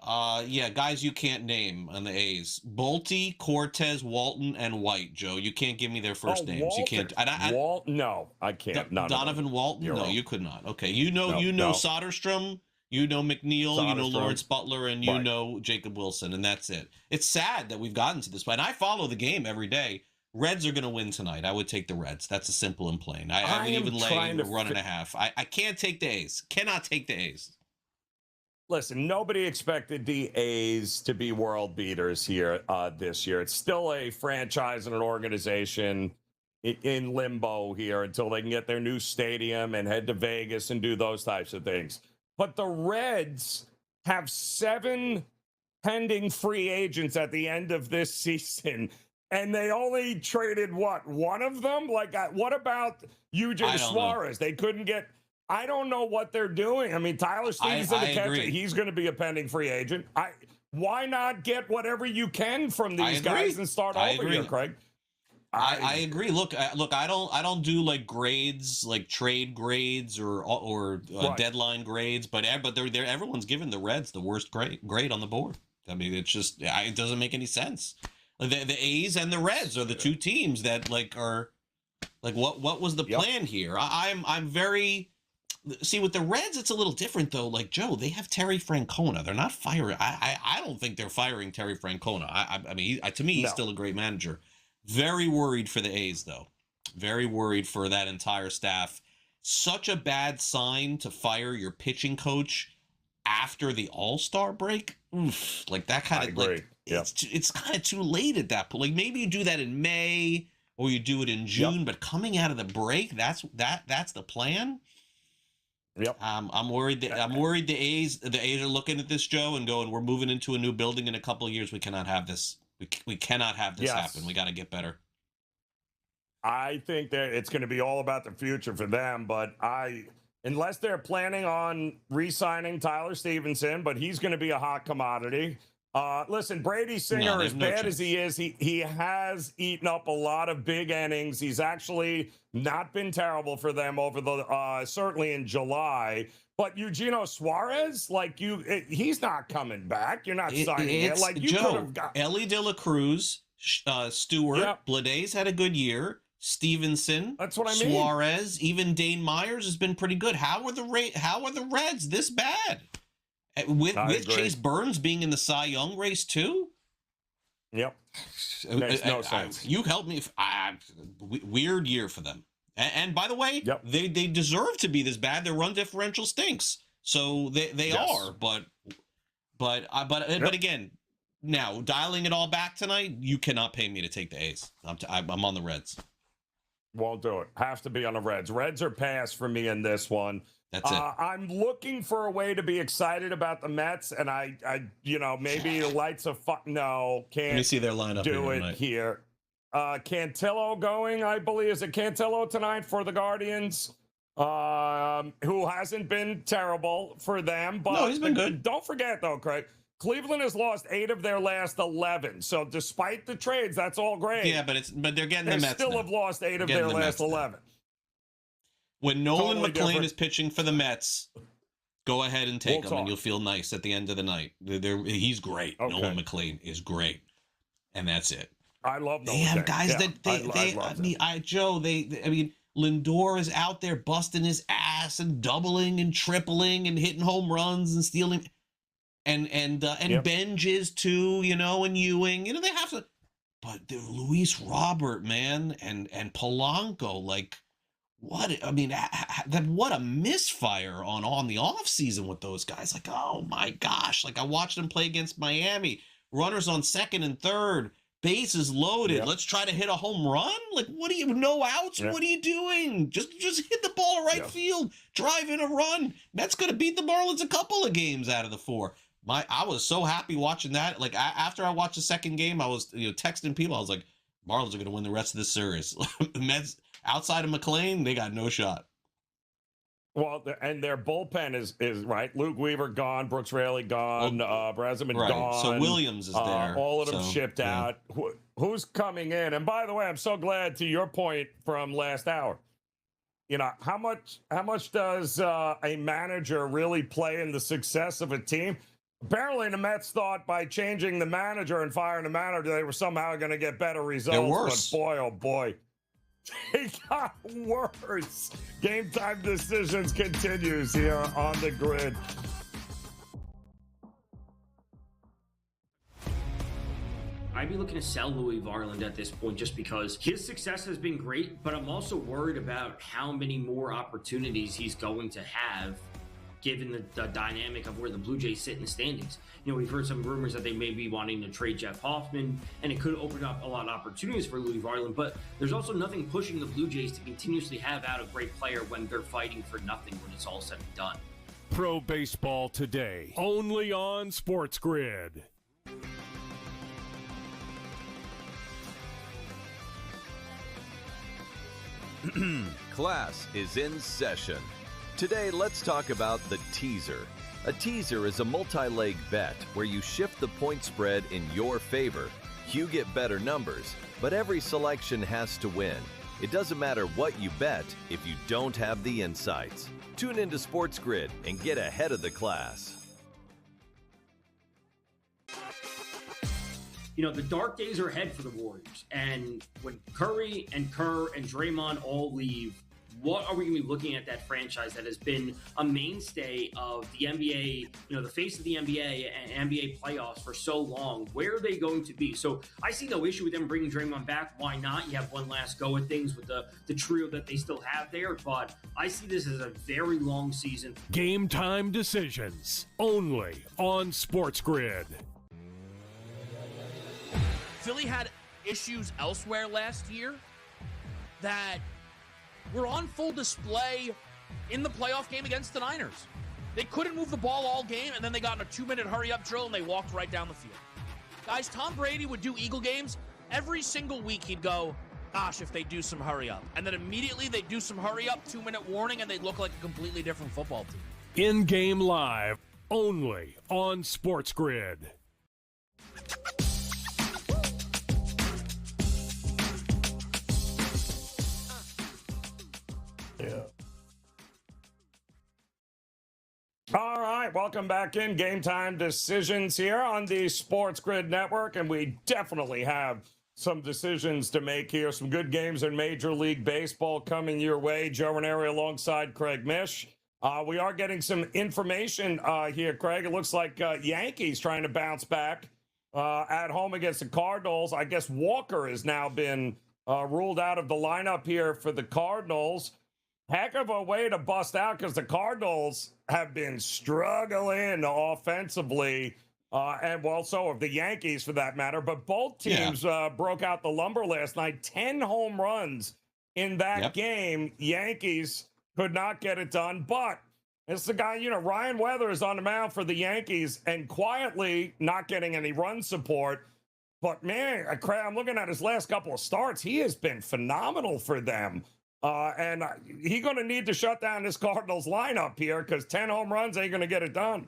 guys you can't name on the A's: Bolte, Cortez, Walton, and White. Joe, you can't give me their first names. Walton. You can't. No, I can't. Donovan Walton. You're no, wrong. you could not. Okay, you know Soderstrom. You know McNeil, you know Lawrence Butler, and you know Jacob Wilson, and that's it. It's sad that we've gotten to this point. And I follow the game every day. Reds are going to win tonight. I would take the Reds. That's a simple and plain. I would even lay a run and a half. I can't take the A's. Cannot take the A's. Listen, nobody expected the A's to be world beaters here this year. It's still a franchise and an organization in limbo here until they can get their new stadium and head to Vegas and do those types of things. But the Reds have 7 pending free agents at the end of this season, and they only traded, one of them? Like, what about Eugenio Suarez? They couldn't get... I don't know what they're doing. I mean, Tyler Stevenson, the catcher, he's going to be a pending free agent. Why not get whatever you can from these guys and start over here, Craig? I agree. Look, I don't do like grades, like trade grades or deadline grades, but they're everyone's giving the Reds the worst grade on the board. I mean, it's just it doesn't make any sense. The A's and the Reds are the two teams that are what was the plan here? I'm very. See, with the Reds, it's a little different, though. Like, Joe, they have Terry Francona. They're not firing. I don't think they're firing Terry Francona. I mean, to me, he's still a great manager. Very worried for the A's, though. Very worried for that entire staff. Such a bad sign to fire your pitching coach after the All-Star break. Oof, like, that kind of, like, it's kind of too late at that point. Like, maybe you do that in May or you do it in June, but coming out of the break, that's the plan. Yep. I'm worried the A's are looking at this, Joe, and going, we're moving into a new building in a couple of years. We cannot have this. We cannot have this happen. We got to get better. I think that it's going to be all about the future for them. But unless they're planning on re-signing Tyler Stevenson, but he's going to be a hot commodity. Listen, Brady Singer, as bad as he is, he has eaten up a lot of big innings. He's actually not been terrible for them over the certainly in July. But Eugenio Suarez, he's not coming back. You're not signing him. Like you could have got Ellie De La Cruz, Stewart, Yep. Blades had a good year. Stevenson, That's what I mean. Suarez, even Dane Myers has been pretty good. How are the Reds this bad? With Chase Burns being in the Cy Young race too? Yep. Makes no sense. You helped me. Weird year for them. And by the way, they deserve to be this bad. Their run differential stinks. So they are. But again, now dialing it all back tonight, you cannot pay me to take the A's. I'm on the Reds. Won't do it. Has to be on the Reds. Reds are pass for me in this one. That's it. I'm looking for a way to be excited about the Mets, and I maybe the lights of no, can't. Let me see their lineup. Do it here. Cantillo going, I believe. Is it Cantillo tonight for the Guardians? Who hasn't been terrible for them, but no, he's been good. Don't forget though, Craig. Cleveland has lost 8 of their last 11. So despite the trades, that's all great. Yeah, but they're getting the Mets. Still have lost 8 of their last 11. When Nolan McLean is pitching for the Mets, go ahead and take him, and you'll feel nice at the end of the night. He's great. Okay. Nolan McLean is great, and that's it. I love Nolan. They have guys that Joe. Lindor is out there busting his ass and doubling and tripling and hitting home runs and stealing, and Benj is too, and Ewing. They have to, but Luis Robert, man, and Polanco, what a misfire on the off season with those guys. Oh my gosh. I watched them play against Miami. Runners on second and third, bases loaded. Yep. Let's try to hit a home run. No outs? Yep. What are you doing? Just hit the ball right field, drive in a run. That's going to beat the Marlins a couple of games out of the 4. I was so happy watching that. After I watched the second game, I was texting people. I was like, Marlins are going to win the rest of this series. The Mets, outside of McLean, they got no shot. Well, and their bullpen is right. Luke Weaver gone, Brooks Raley gone, Braziman gone. So Williams is there. All of them shipped out. Who's coming in? And by the way, I'm so glad, to your point from last hour, how much does a manager really play in the success of a team? Apparently, the Mets thought by changing the manager and firing the manager, they were somehow going to get better results. They're worse. But boy, oh boy, they got worse. Game time decisions continues here on the grid. I'd be looking to sell Louis Varland at this point just because his success has been great, but I'm also worried about how many more opportunities he's going to have given the dynamic of where the Blue Jays sit in the standings. We've heard some rumors that they may be wanting to trade Jeff Hoffman, and it could open up a lot of opportunities for Louis Varland, but there's also nothing pushing the Blue Jays to continuously have out a great player when they're fighting for nothing when it's all said and done. Pro Baseball Today, only on SportsGrid. Class is in session. Today, let's talk about the teaser. A teaser is a multi-leg bet where you shift the point spread in your favor. You get better numbers, but every selection has to win. It doesn't matter what you bet if you don't have the insights. Tune into SportsGrid and get ahead of the class. The dark days are ahead for the Warriors. And when Curry and Kerr and Draymond all leave, what are we going to be looking at that franchise that has been a mainstay of the NBA, the face of the NBA and NBA playoffs for so long? Where are they going to be? So I see no issue with them bringing Draymond back. Why not? You have one last go at things with the trio that they still have there. But I see this as a very long season. Game time decisions, only on SportsGrid. Philly had issues elsewhere last year that were on full display in the playoff game against the Niners. They couldn't move the ball all game, and then they got in a 2-minute hurry-up drill, and they walked right down the field. Guys, Tom Brady would do Eagle games. Every single week he'd go, gosh, if they do some hurry up. And then immediately they do some hurry up, 2-minute warning, and they look like a completely different football team. In-game live, only on SportsGrid. All right, welcome back in. Game Time Decisions here on the SportsGrid Network, and we definitely have some decisions to make here. Some good games in Major League Baseball coming your way. Joe Raineri alongside Craig Mish. We are getting some information here, Craig. It looks like Yankees trying to bounce back at home against the Cardinals. I guess Walker has now been ruled out of the lineup here for the Cardinals. Heck of a way to bust out because the Cardinals have been struggling offensively, and well, so have the Yankees for that matter. But both teams broke out the lumber last night. 10 home runs in that game. Yankees could not get it done, but it's the guy, Ryan Weathers on the mound for the Yankees and quietly not getting any run support. But man, I'm looking at his last couple of starts. He has been phenomenal for them. And he's going to need to shut down this Cardinals lineup here because 10 home runs ain't going to get it done.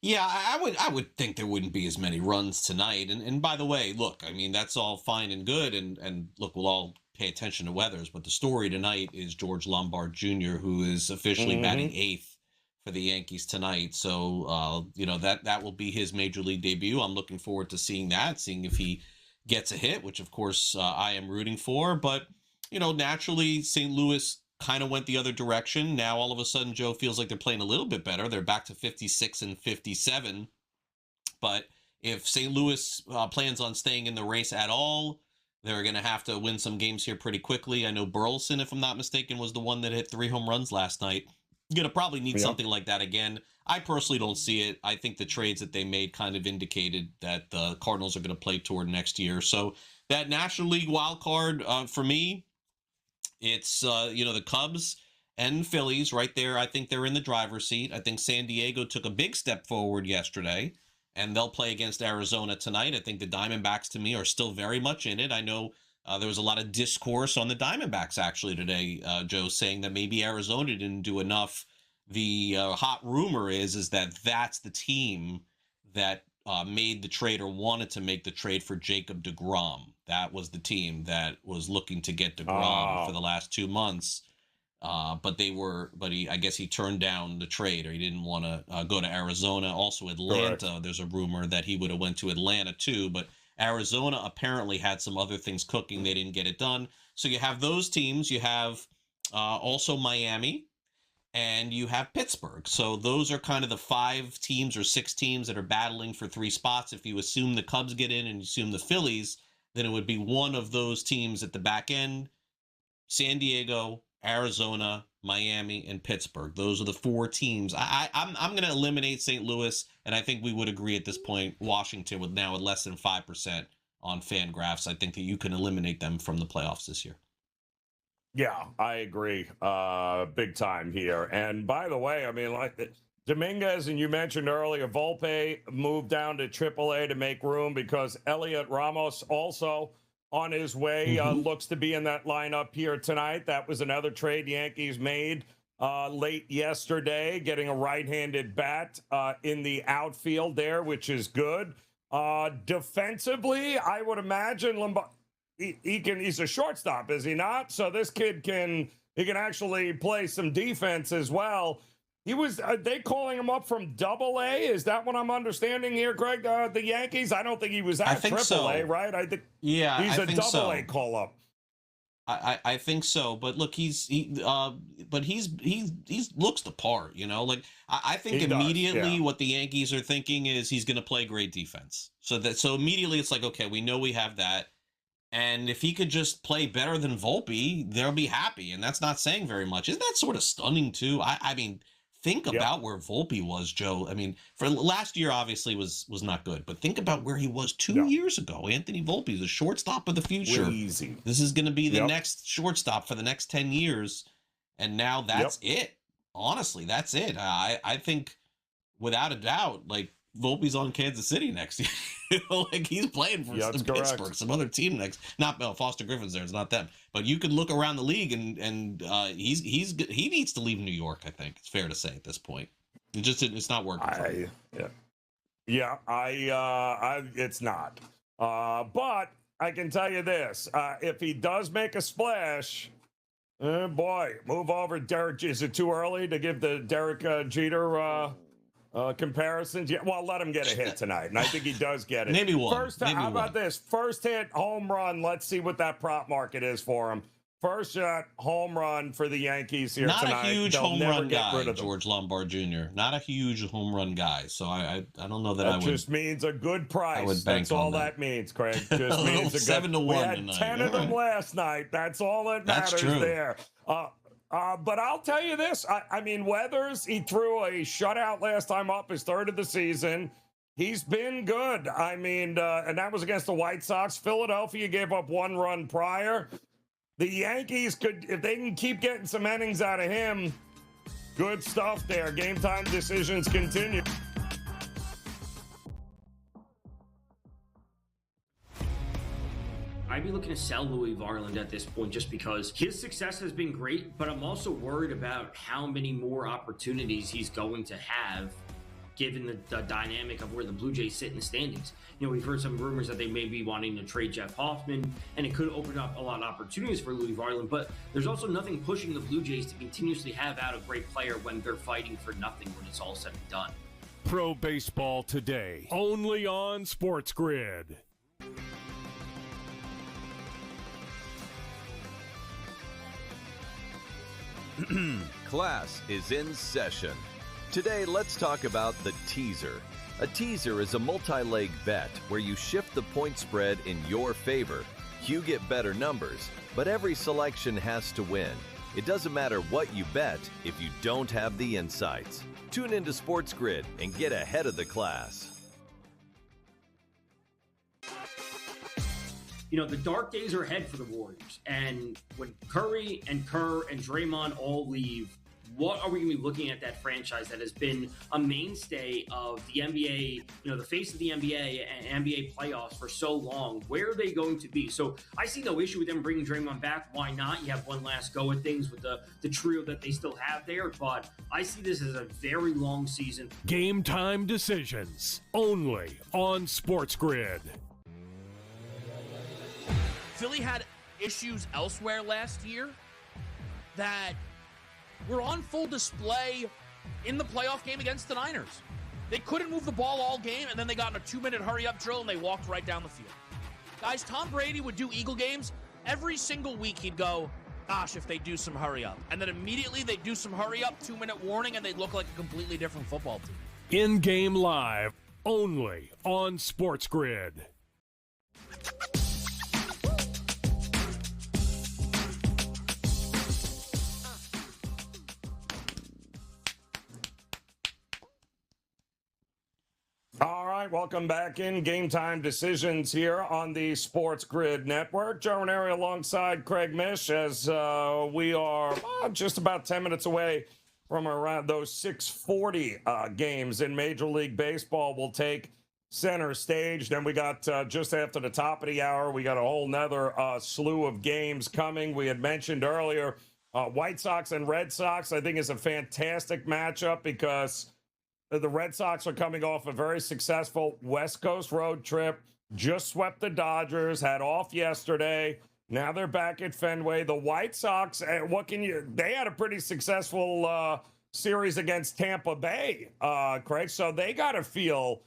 Yeah, I would think there wouldn't be as many runs tonight. And by the way, look, I mean, that's all fine and good. And look, we'll all pay attention to Weathers. But the story tonight is George Lombard Jr., who is officially batting 8th for the Yankees tonight. So, that will be his Major League debut. I'm looking forward to seeing that, seeing if he gets a hit, which, of course, I am rooting for. But naturally, St. Louis kind of went the other direction. Now, all of a sudden, Joe feels like they're playing a little bit better. They're back to 56 and 57. But if St. Louis plans on staying in the race at all, they're going to have to win some games here pretty quickly. I know Burleson, if I'm not mistaken, was the one that hit 3 home runs last night. You're going to probably need something like that again. I personally don't see it. I think the trades that they made kind of indicated that the Cardinals are going to play toward next year. So that National League wild card, for me, it's, the Cubs and Phillies right there. I think they're in the driver's seat. I think San Diego took a big step forward yesterday, and they'll play against Arizona tonight. I think the Diamondbacks, to me, are still very much in it. I know there was a lot of discourse on the Diamondbacks, actually, today, Joe, saying that maybe Arizona didn't do enough. The hot rumor is that that's the team that made the trade or wanted to make the trade for Jacob deGrom. That was the team that was looking to get deGrom for the last 2 months. But I guess he turned down the trade, or he didn't want to go to Arizona. Also Atlanta, correct. There's a rumor that he would have went to Atlanta too, but Arizona apparently had some other things cooking. They didn't get it done. So you have those teams. You have also Miami, and you have Pittsburgh. So those are kind of the 5 teams or 6 teams that are battling for 3 spots. If you assume the Cubs get in and you assume the Phillies, then it would be one of those teams at the back end: San Diego, Arizona, Miami, and Pittsburgh. Those are the 4 teams. I'm going to eliminate St. Louis, and I think we would agree at this point, Washington, with less than 5% on Fangraphs, I think that you can eliminate them from the playoffs this year. Yeah, I agree. Big time here. And by the way, I mean, like Dominguez, and you mentioned earlier, Volpe moved down to AAA to make room because Elliot Ramos also on his way, looks to be in that lineup here tonight. That was another trade Yankees made late yesterday, getting a right-handed bat in the outfield there, which is good. Defensively, I would imagine he's a shortstop, is he not? So this kid can actually play some defense as well. He was, are they calling him up from AA? Is that what I'm understanding here, Greg? The Yankees? I don't think he was at AAA, so. Right? I think he's a AA call up. I think so, but look, he looks the part, Like I think he immediately what the Yankees are thinking is he's going to play great defense. So immediately it's like, okay, we know we have that. And if he could just play better than Volpe, they'll be happy. And that's not saying very much. Isn't that sort of stunning too? I mean, think about where Volpe was, Joe. I mean, for last year, obviously was not good, but think about where he was 2 years ago. Anthony Volpe is a shortstop of the future. Easy. This is going to be the next shortstop for the next 10 years. And now that's it. Honestly, that's it. I think without a doubt, like Volpe's on Kansas City next year. Like he's playing for Pittsburgh, some other team next. Not Foster Griffin's there. It's not them. But you could look around the league and he needs to leave New York. I think it's fair to say at this point. It's not working for him. It's not. But I can tell you this: if he does make a splash, boy, move over, Derek. Is it too early to give the Derek Jeter comparisons? Yeah, well, let him get a hit tonight, and I think he does get it. Maybe one. How about this? First hit, home run. Let's see what that prop market is for him. First shot, home run for the Yankees here tonight. Not a huge home run guy, George Lombard Jr. Not a huge home run guy, so I don't know that I would. That just means a good price. That's all that means, Craig. Just means a 7-1 We had tonight. 10 of them last night. That's all that matters there. But I'll tell you this. I mean, Weathers, he threw a shutout last time up, his third of the season. He's been good. I mean, and that was against the White Sox. Philadelphia gave up 1 run prior. The Yankees could, if they can keep getting some innings out of him, good stuff there. Game time decisions continue. I'd be looking to sell Louis Varland at this point just because his success has been great, but I'm also worried about how many more opportunities he's going to have given the dynamic of where the Blue Jays sit in the standings. You know, we've heard some rumors that they may be wanting to trade Jeff Hoffman, and it could open up a lot of opportunities for Louis Varland, but there's also nothing pushing the Blue Jays to continuously have out a great player when they're fighting for nothing when it's all said and done. Pro Baseball Today, only on SportsGrid. Class is in session. Today, let's talk about the teaser. A teaser is a multi-leg bet where you shift the point spread in your favor. You get better numbers, but every selection has to win. It doesn't matter what you bet if you don't have the insights. Tune into SportsGrid and get ahead of the class. You know, the dark days are ahead for the Warriors. And when Curry and Kerr and Draymond all leave, what are we going to be looking at that franchise that has been a mainstay of the NBA, you know, the face of the NBA and NBA playoffs for so long? Where are they going to be? So I see no issue with them bringing Draymond back. Why not? You have one last go at things with the trio that they still have there. But I see this as a very long season. Game time decisions, only on SportsGrid. Philly had issues elsewhere last year that were on full display in the playoff game against the Niners. They couldn't move the ball all game, and then they got in a 2-minute hurry-up drill, and they walked right down the field. Guys, Tom Brady would do Eagle games. Every single week he'd go, gosh, if they do some hurry-up. And then immediately they'd do some hurry-up, 2-minute warning, and they'd look like a completely different football team. In-game live, only on SportsGrid. All right, welcome back in Game Time Decisions here on the SportsGrid Network. Joe Raineri alongside Craig Mish as we are just about 10 minutes away from around those 6:40 games in Major League Baseball will take center stage. Then we got just after the top of the hour, we got a whole nother slew of games coming. We had mentioned earlier White Sox and Red Sox, I think is a fantastic matchup because the Red Sox are coming off a very successful West Coast road trip, just swept the Dodgers, had off yesterday. Now they're back at Fenway. The White Sox, they had a pretty successful series against Tampa Bay, Craig. So they got to feel,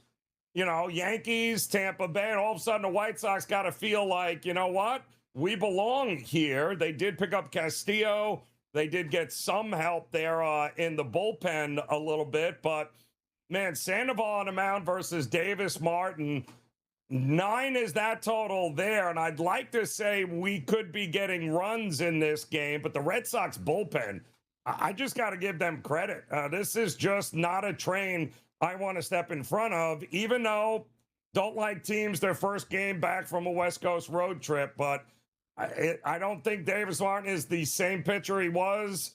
you know, Yankees, Tampa Bay, and all of a sudden the White Sox got to feel like, you know what, we belong here. They did pick up Castillo. They did get some help there in the bullpen a little bit, but man, Sandoval on the mound versus Davis Martin, 9 is that total there. And I'd like to say we could be getting runs in this game, but the Red Sox bullpen, I just got to give them credit. This is just not a train I want to step in front of, even though don't like teams their first game back from a West Coast road trip. But I don't think Davis Martin is the same pitcher he was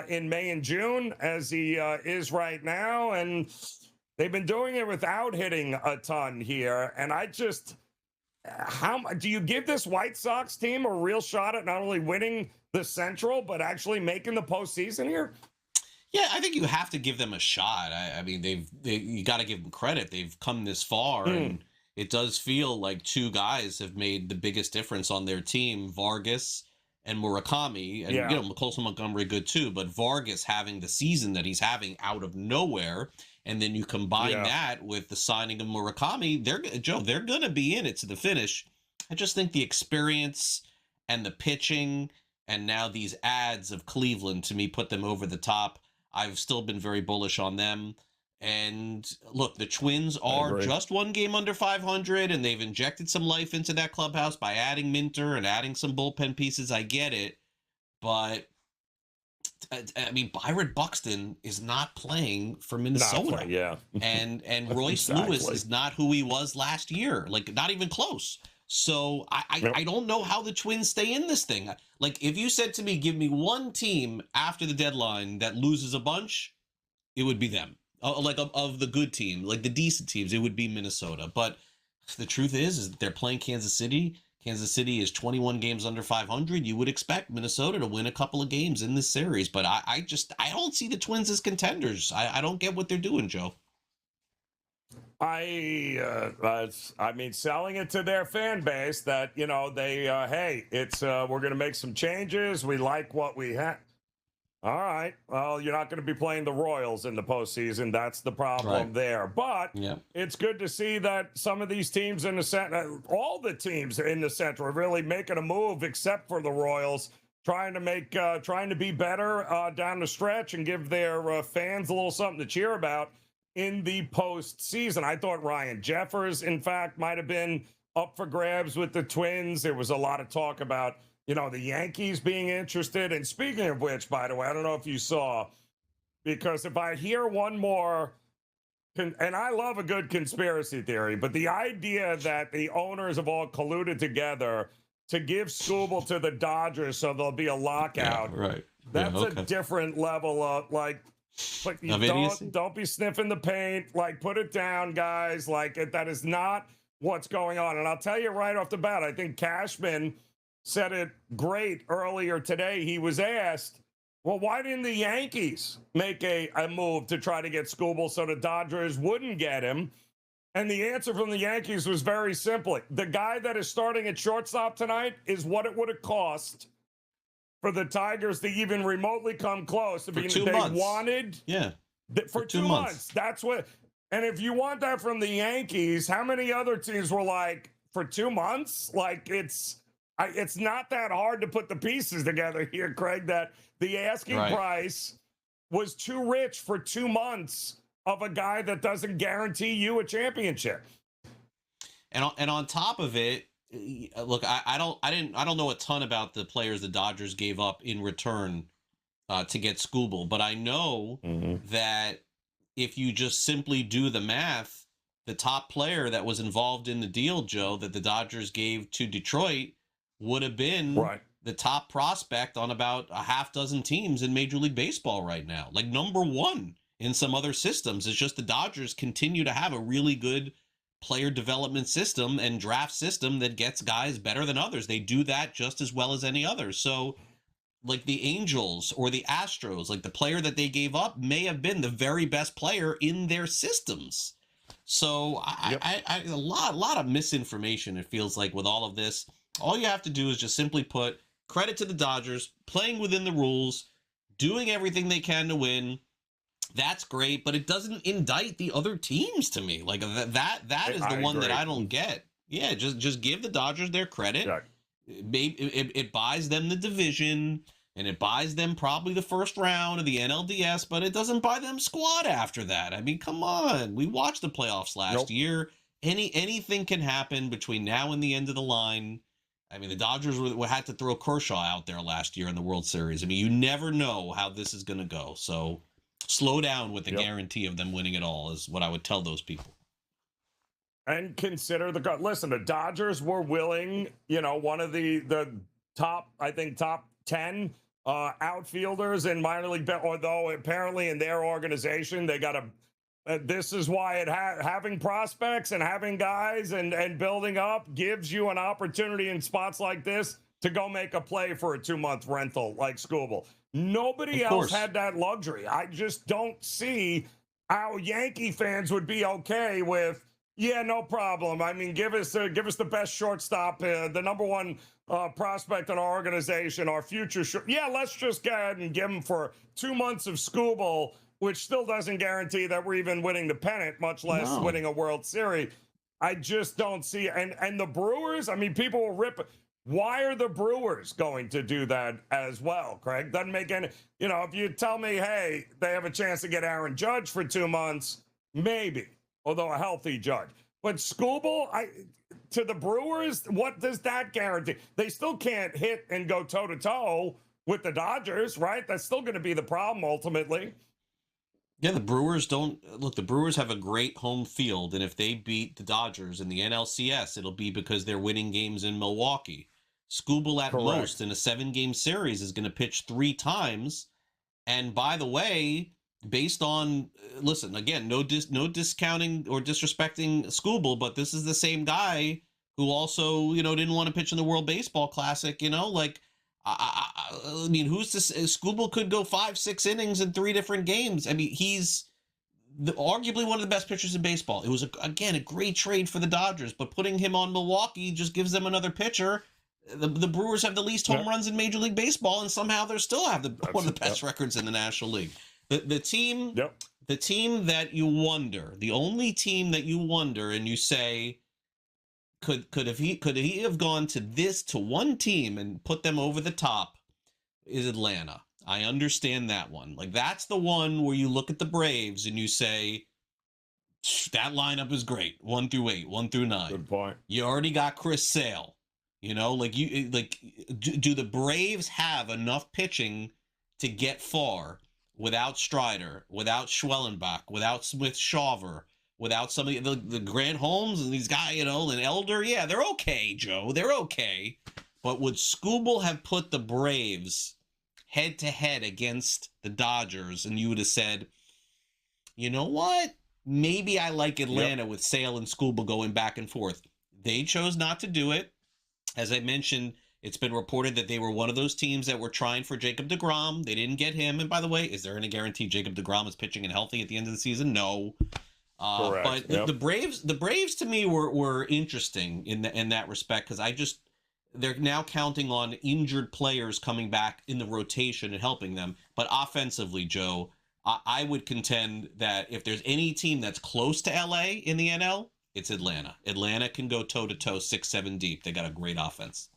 in May and June as he is right now. And They've been doing it without hitting a ton here, and I just, how do you give this White Sox team a real shot at not only winning the Central but actually making the postseason here? Yeah, I think you have to give them a shot. I mean, you got to give them credit. They've come this far, and it does feel like two guys have made the biggest difference on their team, Vargas and Murakami. And, you know, Colson Montgomery good too, but Vargas having the season that he's having out of nowhere, and then you combine that with the signing of Murakami, they're going to be in it to the finish. I just think the experience and the pitching and now these ads of Cleveland, to me, put them over the top. I've still been very bullish on them. And look, the Twins are just one game under 500, and they've injected some life into that clubhouse by adding Minter and adding some bullpen pieces. I get it. But, I mean, Byron Buxton is not playing for Minnesota. And Royce Lewis is not who he was last year. Like, not even close. So I don't know how the Twins stay in this thing. Like, if you said to me, give me one team after the deadline that loses a bunch, it would be them. Like, of the good team, like the decent teams, it would be Minnesota. But the truth is they're playing Kansas City. Kansas City is 21 games under 500. You would expect Minnesota to win a couple of games in this series. But I don't see the Twins as contenders. I don't get what they're doing, Joe. I mean, selling it to their fan base that, you know, they, hey, it's, we're going to make some changes. We like what we have. All right. Well, you're not going to be playing the Royals in the postseason. That's the problem there. But it's good to see that some of these teams in the Central, all the teams in the Central are really making a move except for the Royals, trying to be better down the stretch and give their fans a little something to cheer about in the postseason. I thought Ryan Jeffers, in fact, might have been up for grabs with the Twins. There was a lot of talk about, you know, the Yankees being interested. And speaking of which, by the way, I don't know if you saw, because if I hear one more, and I love a good conspiracy theory, but the idea that the owners have all colluded together to give Skubal to the Dodgers so there'll be a lockout, that's a different level of, like, but you don't be sniffing the paint. Like, put it down, guys. Like, that is not what's going on. And I'll tell you right off the bat, I think Cashman said it great earlier today. He was asked, well, why didn't the Yankees make a move to try to get Skubal so the Dodgers wouldn't get him? And the answer from the Yankees was very simple. The guy that is starting at shortstop tonight is what it would have cost for the Tigers to even remotely come close. I mean, they wanted for 2 months. That's what. And if you want that from the Yankees, how many other teams were like, for 2 months? Like, it's not that hard to put the pieces together here, Craig, that the asking price was too rich for 2 months of a guy that doesn't guarantee you a championship. And on top of it, look, I don't know a ton about the players the Dodgers gave up in return to get Skubal, but I know that if you just simply do the math, the top player that was involved in the deal, Joe, that the Dodgers gave to Detroit would have been the top prospect on about a half dozen teams in Major League Baseball right now. Like, number one in some other systems. It's just the Dodgers continue to have a really good player development system and draft system that gets guys better than others. They do that just as well as any other. So, like the Angels or the Astros, like the player that they gave up may have been the very best player in their systems. So I a lot of misinformation, it feels like, with all of this. All you have to do is just simply put credit to the Dodgers, playing within the rules, doing everything they can to win. That's great, but it doesn't indict the other teams to me. Like, that is the one that I don't get. Yeah, just give the Dodgers their credit. It buys them the division, and it buys them probably the first round of the NLDS, but it doesn't buy them squad after that. I mean, come on. We watched the playoffs last year. Anything can happen between now and the end of the line. I mean, the Dodgers had to throw Kershaw out there last year in the World Series. I mean, you never know how this is going to go. So slow down with the guarantee of them winning it all is what I would tell those people. And consider listen, the Dodgers were willing, you know, one of the top 10 outfielders in minor league, although apparently in their organization, they got This is why having prospects and having guys and building up gives you an opportunity in spots like this to go make a play for a 2-month rental like Scooble. Nobody else had that luxury. I just don't see how Yankee fans would be okay with, yeah, no problem. I mean, give us the best shortstop, the number one prospect in our organization, our future. Yeah, let's just go ahead and give him for 2 months of Scooble, which still doesn't guarantee that we're even winning the pennant, much less winning a World Series. I just don't see. And the Brewers, I mean, people will rip. Why are the Brewers going to do that as well, Craig? Doesn't make any, if you tell me, hey, they have a chance to get Aaron Judge for 2 months, maybe, although a healthy Judge. But Scooble, to the Brewers, what does that guarantee? They still can't hit and go toe-to-toe with the Dodgers, right? That's still going to be the problem ultimately. Yeah, the Brewers the Brewers have a great home field, and if they beat the Dodgers in the NLCS, it'll be because they're winning games in Milwaukee. Scooble at most in a 7-game series is going to pitch 3 times. And by the way, based on, listen, again, no discounting or disrespecting Scooble, but this is the same guy who also, didn't want to pitch in the World Baseball Classic, I mean, who's this? Scooble could go 5-6 innings in 3 different games. I mean, he's arguably one of the best pitchers in baseball. It was, again, a great trade for the Dodgers, but putting him on Milwaukee just gives them another pitcher. The Brewers have the least home runs in Major League Baseball, and somehow they still have one of the best records in the National League. The team that you wonder, the only team that you wonder, and you say, could he have gone to one team and put them over the top, is Atlanta. I understand that one. Like, that's the one where you look at the Braves and you say, that lineup is great. 1 through 8, 1 through 9. Good point. You already got Chris Sale. Do the Braves have enough pitching to get far without Strider, without Schwellenbach, without Smith-Shawver, without somebody, the Grant Holmes and these guys, and Elder? Yeah, they're okay, Joe. They're okay. But would Scooble have put the Braves head-to-head against the Dodgers, and you would have said, you know what? Maybe I like Atlanta with Sale and Scooble going back and forth. They chose not to do it. As I mentioned, it's been reported that they were one of those teams that were trying for Jacob deGrom. They didn't get him. And by the way, is there any guarantee Jacob deGrom is pitching and healthy at the end of the season? No. But the Braves to me were interesting in that respect, because they're now counting on injured players coming back in the rotation and helping them. But offensively, Joe, I would contend that if there's any team that's close to LA in the NL, it's Atlanta. Atlanta can go toe-to-toe 6-7 deep. They got a great offense.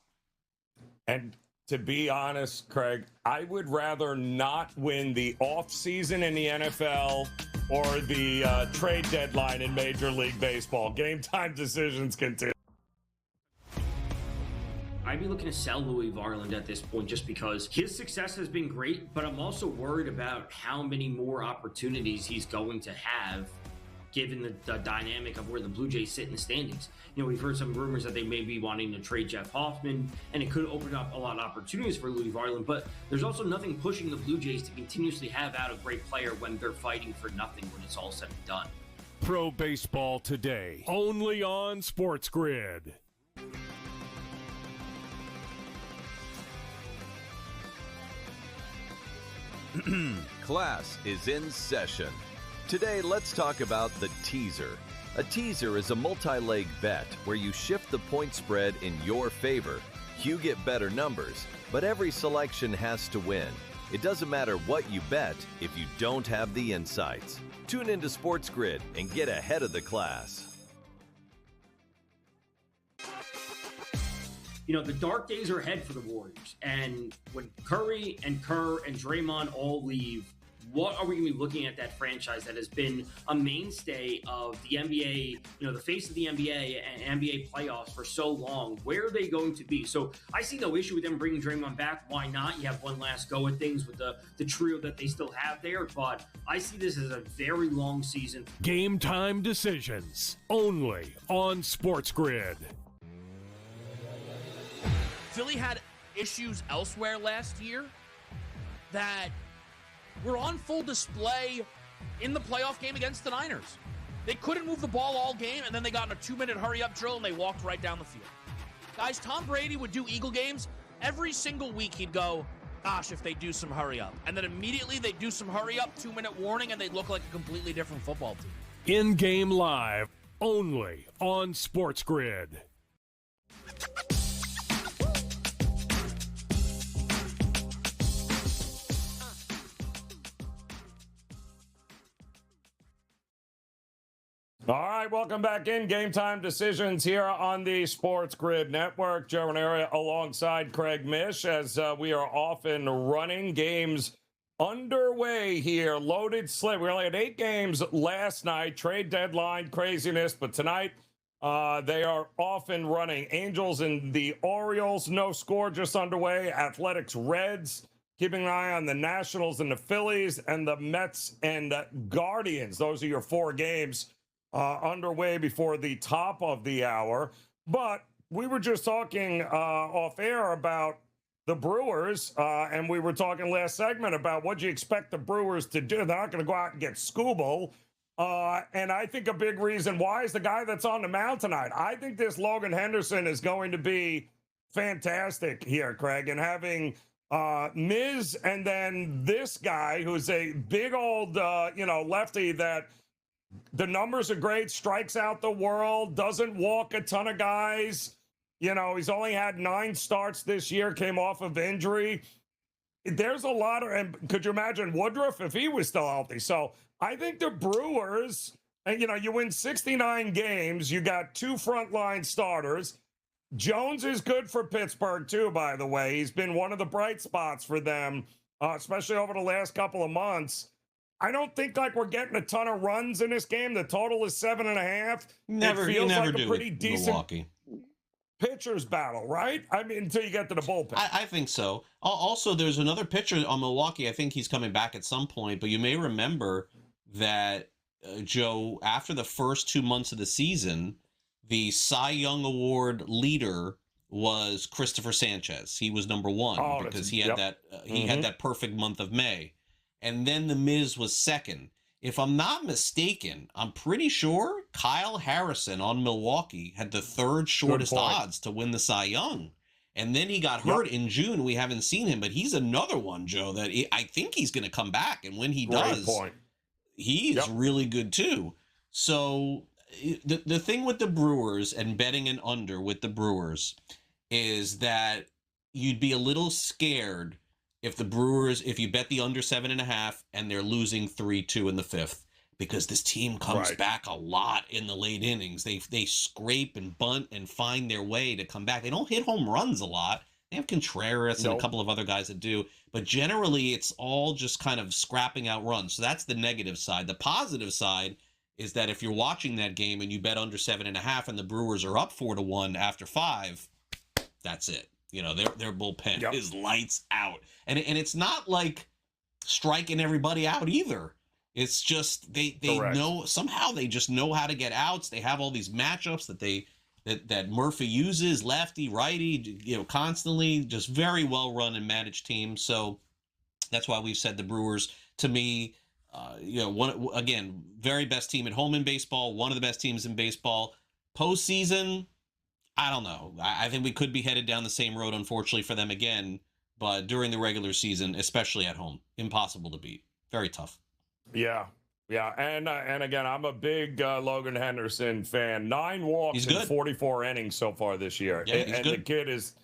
And to be honest, Craig, I would rather not win the offseason in the NFL or the trade deadline in Major League Baseball. Game time decisions continue. I'd be looking to sell Louis Varland at this point just because his success has been great, but I'm also worried about how many more opportunities he's going to have given the dynamic of where the Blue Jays sit in the standings. We've heard some rumors that they may be wanting to trade Jeff Hoffman, and it could open up a lot of opportunities for Louis Varland, but there's also nothing pushing the Blue Jays to continuously have out a great player when they're fighting for nothing when it's all said and done. Pro Baseball Today, only on SportsGrid. Class is in session. Today, let's talk about the teaser. A teaser is a multi-leg bet where you shift the point spread in your favor. You get better numbers, but every selection has to win. It doesn't matter what you bet if you don't have the insights. Tune into SportsGrid and get ahead of the class. The dark days are ahead for the Warriors. And when Curry and Kerr and Draymond all leave, what are we going to be looking at that franchise that has been a mainstay of the NBA, the face of the NBA and NBA playoffs for so long? Where are they going to be? So I see no issue with them bringing Draymond back. Why not? You have one last go at things with the trio that they still have there. But I see this as a very long season. Game time decisions, only on SportsGrid. Philly had issues elsewhere last year that were on full display in the playoff game against the Niners. They couldn't move the ball all game, and then they got in a 2-minute hurry-up drill, and they walked right down the field. Guys, Tom Brady would do Eagle games. Every single week he'd go, gosh, if they do some hurry-up. And then immediately they'd do some hurry-up, 2-minute warning, and they'd look like a completely different football team. In-game live, only on SportsGrid. All right, welcome back in. Game Time Decisions here on the Sports Grid Network. Joe Raineri alongside Craig Mish as we are off and running. Games underway here. Loaded slate. We only had 8 games last night. Trade deadline craziness, but tonight they are off and running. Angels and the Orioles, no score, just underway. Athletics, Reds. Keeping an eye on the Nationals and the Phillies, and the Mets and Guardians. Those are your 4 games underway before the top of the hour. But we were just talking off air about the Brewers, and we were talking last segment about what you expect the Brewers to do. They're not going to go out and get Scooble. And I think a big reason why is the guy that's on the mound tonight. I think this Logan Henderson is going to be fantastic here, Craig, and having Miz and then this guy who's a big old, lefty that the numbers are great, strikes out the world, doesn't walk a ton of guys. He's only had 9 starts this year, came off of injury. There's a lot of, and could you imagine Woodruff if he was still healthy? So I think the Brewers, and you win 69 games, you got 2 frontline starters. Jones is good for Pittsburgh too, by the way. He's been one of the bright spots for them, especially over the last couple of months. I don't think we're getting a ton of runs in this game. The total is 7.5. You never do a pretty decent Milwaukee pitcher's battle, right? I mean, until you get to the bullpen. I think so. Also, there's another pitcher on Milwaukee. I think he's coming back at some point, but you may remember that, Joe, after the first 2 months of the season, the Cy Young Award leader was Christopher Sanchez. He was number 1 because he had had that perfect month of May. And then the Miz was second. If I'm not mistaken, I'm pretty sure Kyle Harrison on Milwaukee had the 3rd shortest odds to win the Cy Young. And then he got hurt in June. We haven't seen him, but he's another one, Joe, that I think he's going to come back. And when he does, he is really good too. So the thing with the Brewers and betting an under with the Brewers is that you'd be a little scared if the Brewers, if you bet the under 7.5 and they're losing 3-2 in the 5th, because this team comes back a lot in the late innings. They scrape and bunt and find their way to come back. They don't hit home runs a lot. They have Contreras and a couple of other guys that do, but generally it's all just kind of scrapping out runs. So that's the negative side. The positive side is that if you're watching that game and you bet under 7.5 and the Brewers are up 4-1 after 5, that's it. Their bullpen is lights out. And it's not like striking everybody out either. It's just they know, somehow they just know how to get outs. They have all these matchups that Murphy uses, lefty, righty, constantly. Just very well run and managed team. So that's why we've said the Brewers, to me, very best team at home in baseball, one of the best teams in baseball. Postseason, I don't know. I think we could be headed down the same road, unfortunately, for them again. But during the regular season, especially at home, impossible to beat. Very tough. Yeah. And again, I'm a big Logan Henderson fan. 9 walks in 44 innings so far this year. Yeah, he's good. The kid is,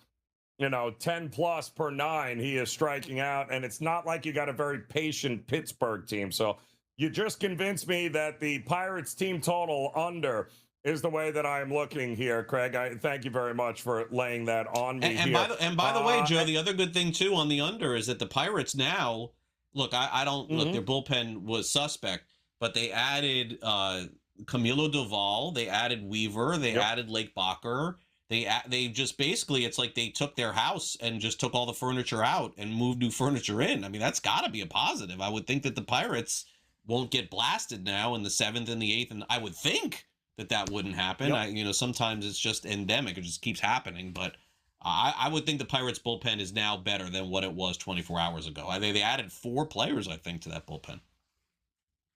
10 plus per 9. He is striking out. And it's not like you got a very patient Pittsburgh team. So you just convinced me that the Pirates team total under is the way that I am looking here, Craig. I thank you very much for laying that on me here. By the way, Joe, the other good thing too on the under is that the Pirates now, look, I don't look, their bullpen was suspect, but they added Camilo Doval, they added Weaver, they added Lake Bacher. They just basically, it's like they took their house and just took all the furniture out and moved new furniture in. I mean, that's got to be a positive. I would think that the Pirates won't get blasted now in the 7th and the 8th, and I would think that wouldn't happen. Sometimes it's just endemic. It just keeps happening. But I would think the Pirates bullpen is now better than what it was 24 hours ago. They added 4 players, I think, to that bullpen.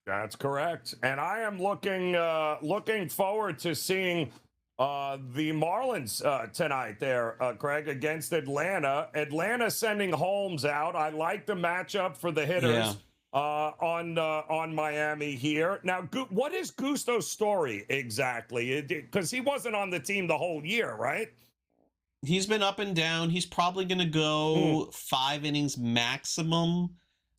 That's correct. And I am looking forward to seeing the Marlins tonight there, Craig, against Atlanta. Atlanta sending Holmes out. I like the matchup for the hitters on Miami here. Now, what is Gusto's story exactly? Because he wasn't on the team the whole year, right? He's been up and down. He's probably going to go 5 innings maximum,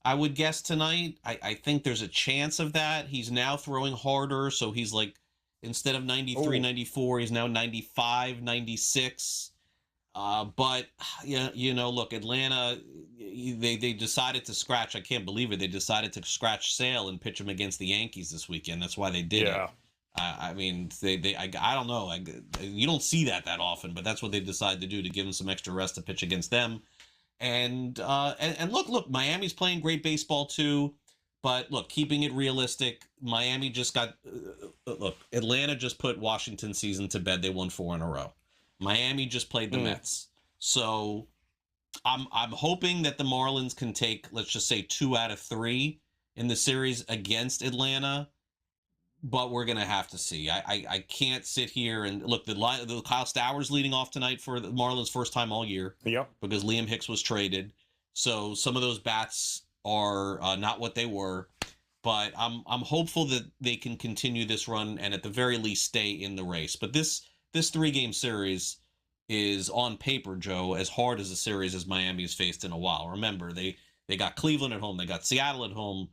I would guess, tonight. I think there's a chance of that. He's now throwing harder, so he's like, instead of 93, 94, he's now 95, 96. But, look, Atlanta, they decided to scratch. I can't believe it. They decided to scratch Sale and pitch him against the Yankees this weekend. That's why they did it. I mean, I don't know. You don't see that often, but that's what they decided to do, to give him some extra rest to pitch against them. And look, Miami's playing great baseball too. But look, keeping it realistic, Miami just got Atlanta just put Washington's season to bed. They won 4 in a row. Miami just played the Mets. So I'm hoping that the Marlins can take, let's just say, 2 out of 3 in the series against Atlanta. But we're going to have to see. I can't sit here and look, the Kyle Stowers leading off tonight for the Marlins first time all year. Yep. Because Liam Hicks was traded. So some of those bats are not what they were. But I'm hopeful that they can continue this run and at the very least stay in the race. But this 3-game series is on paper, Joe, as hard as a series as Miami has faced in a while. Remember, they got Cleveland at home. They got Seattle at home.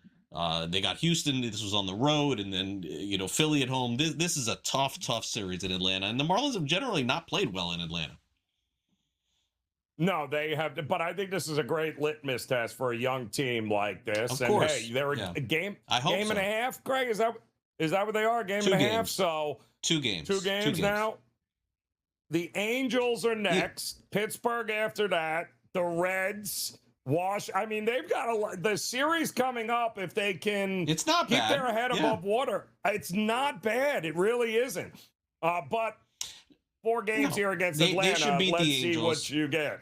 They got Houston. This was on the road, and then Philly at home. This is a tough series in Atlanta, and the Marlins have generally not played well in Atlanta. No, they have, but I think this is a great litmus test for a young team like this. Of and course, hey, they're a game and a half. Greg, is that what they are? Game 2 and a games. half. So 2 games. 2 games now. The Angels are next. Pittsburgh after that. The Reds. I mean, they've got the series coming up. If they can, it's not keep bad. their head above water. It's not bad. It really isn't. But 4 games here against Atlanta. They should beat Let's the see Angels. what you get.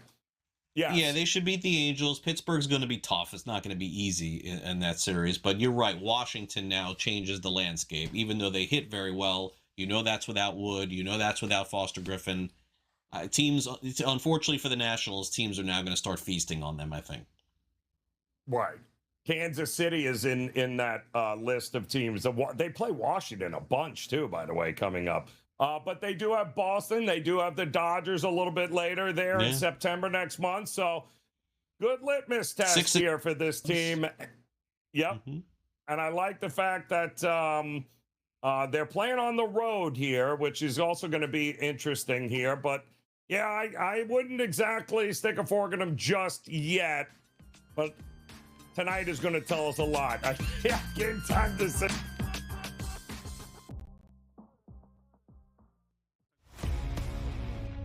Yes. Yeah, they should beat the Angels. Pittsburgh's going to be tough. It's not going to be easy in that series. But you're right. Washington now changes the landscape. Even though they hit very well, that's without Wood. That's without Foster Griffin. Teams, unfortunately for the Nationals, teams are now going to start feasting on them, I think. Right. Kansas City is in that list of teams. They play Washington a bunch, too, by the way, coming up. But they do have Boston. They do have the Dodgers a little bit later there in September next month. So good litmus test here for this team. Yep. Mm-hmm. And I like the fact that they're playing on the road here, which is also going to be interesting here. But, yeah, I wouldn't exactly stick a fork in them just yet. But tonight is going to tell us a lot. Game time to say.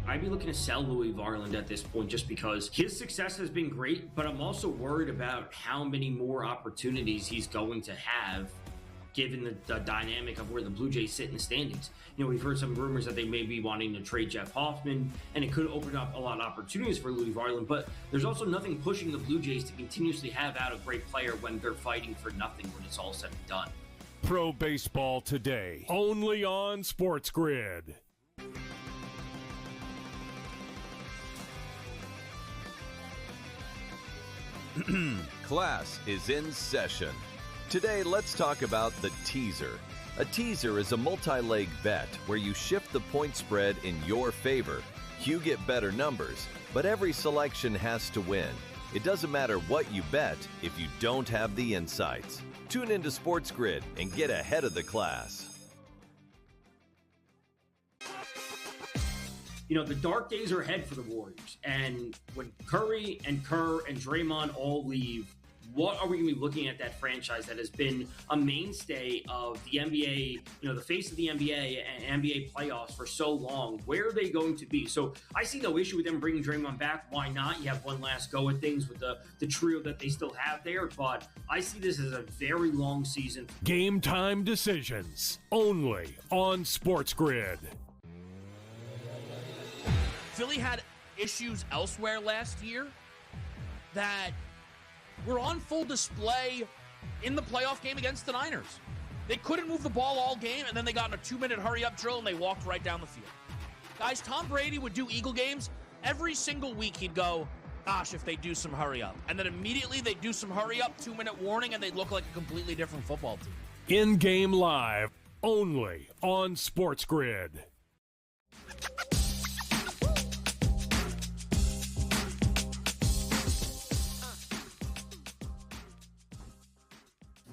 I'd be looking to sell Louis Varland at this point just because his success has been great, but I'm also worried about how many more opportunities he's going to have given the dynamic of where the Blue Jays sit in the standings. We've heard some rumors that they may be wanting to trade Jeff Hoffman, and it could open up a lot of opportunities for Louis Varland, but there's also nothing pushing the Blue Jays to continuously have out a great player when they're fighting for nothing when it's all said and done. Pro Baseball Today, only on SportsGrid. Class is in session. Today, let's talk about the teaser. A teaser is a multi-leg bet where you shift the point spread in your favor. You get better numbers, but every selection has to win. It doesn't matter what you bet if you don't have the insights. Tune into SportsGrid and get ahead of the class. The dark days are ahead for the Warriors. And when Curry and Kerr and Draymond all leave, what are we going to be looking at that franchise that has been a mainstay of the NBA, the face of the NBA and NBA playoffs for so long? Where are they going to be? So I see no issue with them bringing Draymond back. Why not? You have one last go at things with the trio that they still have there. But I see this as a very long season. Game time decisions, only on SportsGrid. Philly had issues elsewhere last year that were on full display in the playoff game against the Niners. They couldn't move the ball all game, and then they got in a 2-minute hurry-up drill, and they walked right down the field. Guys, Tom Brady would do Eagle games. Every single week he'd go, gosh, if they do some hurry-up. And then immediately they'd do some hurry-up, 2-minute warning, and they'd look like a completely different football team. In-game live, only on SportsGrid.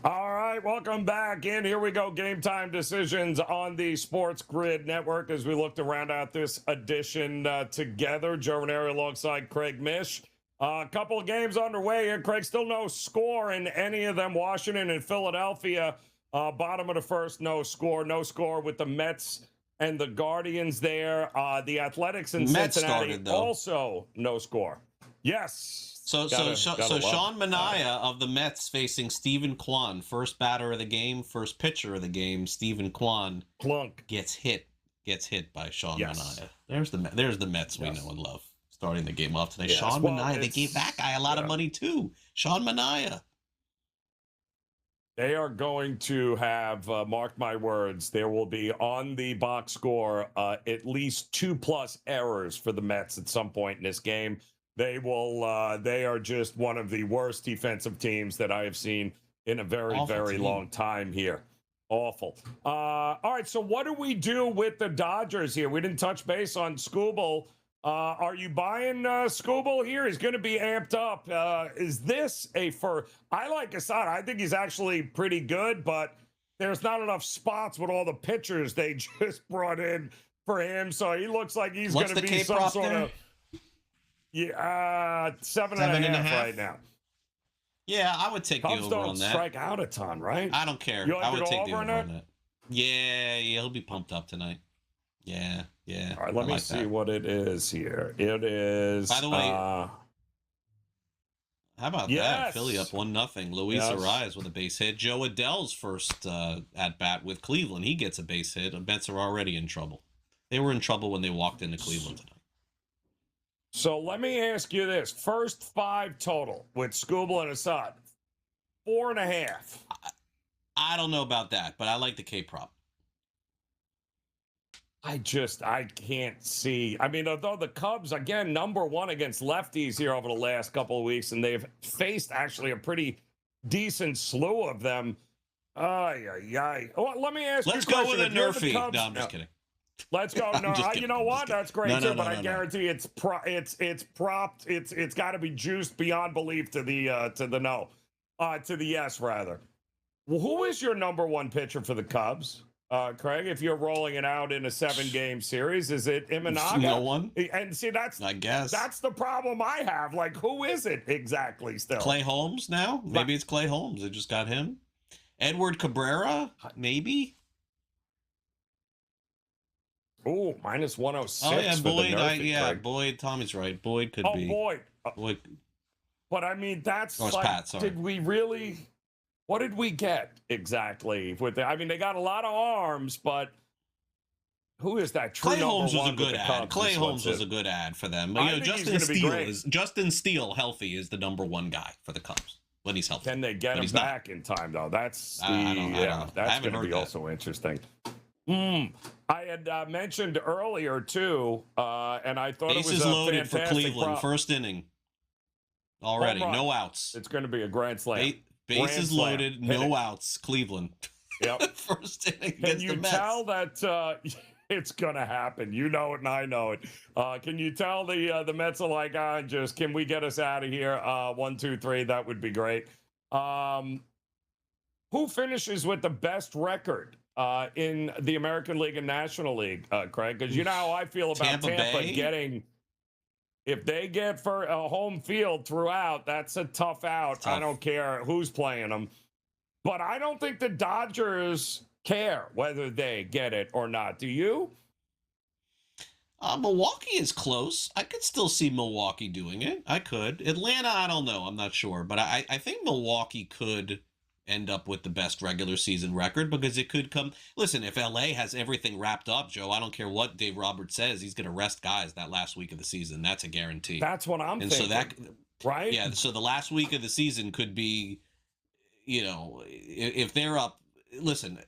All right, welcome back in. Here we go. Game time decisions on the Sports Grid Network as we look to round out this edition together. Joe Raineri alongside Craig Mish. A couple of games underway here. Craig, still no score in any of them. Washington and Philadelphia, bottom of the first, no score. No score with the Mets and the Guardians there. The Athletics and Cincinnati started, also no score. Yes. So Sean Manaea of the Mets facing Stephen Kwan, first batter of the game, first pitcher of the game. Stephen Kwan gets hit by Sean Manaea. There's the Mets we know and love starting the game off today. Yes. Sean Manaea, they gave that guy a lot of money too. Sean Manaea. They are going to have, mark my words, there will be on the box score at least 2+ errors for the Mets at some point in this game. They are just one of the worst defensive teams that I have seen in a very long time here. Awful. All right, so what do we do with the Dodgers here? We didn't touch base on Skubal. Are you buying Skubal here? He's going to be amped up. Is this I like Assad. I think he's actually pretty good, but there's not enough spots with all the pitchers they just brought in for him. So he looks like he's going to be some sort of... Yeah, 7.5 right now. Yeah, I would take Cubs the over on that. Don't strike out a ton, right? I don't care. I would take the over on that. Yeah, he'll be pumped up tonight. Yeah. All right, let me see what it is here. It is. By the way, how about that? Philly up 1-0. Luis Arias with a base hit. Joe Adell's first at bat with Cleveland. He gets a base hit. The Mets are already in trouble. They were in trouble when they walked into Cleveland tonight. So let me ask you this. First 5 total with Skubal and Assad. 4.5. I don't know about that, but I like the K prop. I can't see. I mean, although the Cubs, again, #1 against lefties here over the last couple of weeks, and they've faced actually a pretty decent slew of them. Well, let me ask you a question. Let's go with a Nerfy. No, I'm just kidding. Let's go. No, you know what? That's great too. But I guarantee it's propped. It's got to be juiced beyond belief to the yes rather. Well, who is your #1 pitcher for the Cubs, Craig? If you're rolling it out in a 7-game series, is it Imanaga? No one. And see, I guess that's the problem I have. Like, who is it exactly? Still, Clay Holmes now? Maybe it's Clay Holmes. They just got him. Edward Cabrera, maybe. Oh, -106. Oh yeah, for Boyd. the Nerfy, Boyd. Tommy's right. Boyd could be. Boyd. Boyd. But I mean, that's like, Pat, sorry. Did we really? What did we get exactly with I mean, they got a lot of arms, but who is that? True Clay Holmes was a good ad. Cubs, Clay Holmes was a good ad for them. But, Justin Steele healthy is the #1 guy for the Cubs when he's healthy. Can they get him back in time though? That's that's going to be also interesting. I had mentioned earlier too, and I thought Bases it was a loaded for Cleveland. Prop. First inning already, no outs. It's going to be a grand slam. Bases loaded, no outs. Cleveland. Yep. First inning against Can you the Mets. tell that it's going to happen? You know it, and I know it. Can you tell the Mets are like, just can we get us out of here? 1, 2, 3. That would be great. Who finishes with the best record in the American League and National League, Craig? Because you know how I feel about Tampa getting. If they get for a home field throughout, that's a tough out. I don't care who's playing them. But I don't think the Dodgers care whether they get it or not. Do you? Milwaukee is close. I could still see Milwaukee doing it. I could. Atlanta, I don't know. I'm not sure. But I think Milwaukee could end up with the best regular season record because it could come. Listen, if LA has everything wrapped up, Joe, I don't care what Dave Roberts says. He's going to rest guys that last week of the season. That's a guarantee. That's what I'm thinking. So right? Yeah. So the last week of the season could be, if they're up, listen,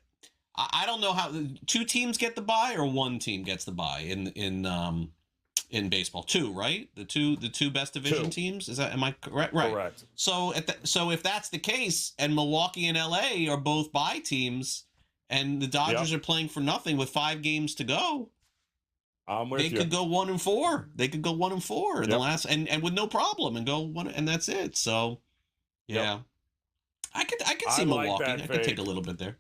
I don't know how 2 teams get the bye or 1 team gets the bye in baseball. 2, right? The two best division 2 teams. Am I correct? Right. Correct. So if that's the case, and Milwaukee and LA are both bye teams, and the Dodgers are playing for nothing with 5 games to go, they could go 1-4. They could go 1-4 in the last, and with no problem, and go 1, and that's it. So, yeah, I could see Milwaukee. I could take a little bit there.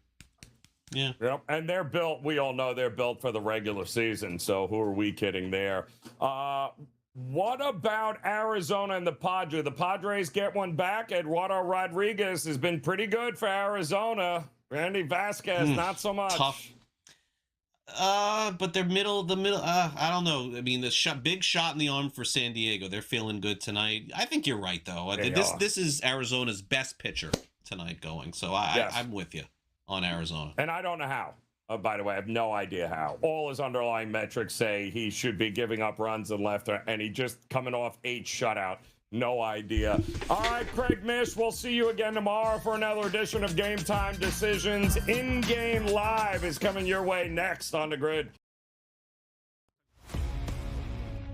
Yeah. Yep. And they're built, we all know they're built for the regular season. So who are we kidding there? What about Arizona and the Padres? The Padres get one back. Eduardo Rodriguez has been pretty good for Arizona. Randy Vasquez, not so much. Tough. But they're I don't know. I mean, the big shot in the arm for San Diego. They're feeling good tonight. I think you're right, though. This is Arizona's best pitcher tonight going. So I'm with you on Arizona. And I don't know how. By the way, I have no idea how. All his underlying metrics say he should be giving up runs and left, and he just coming off 8 shutout. No idea. All right, Craig Mish, we'll see you again tomorrow for another edition of Game Time Decisions. In-Game Live is coming your way next on the Grid.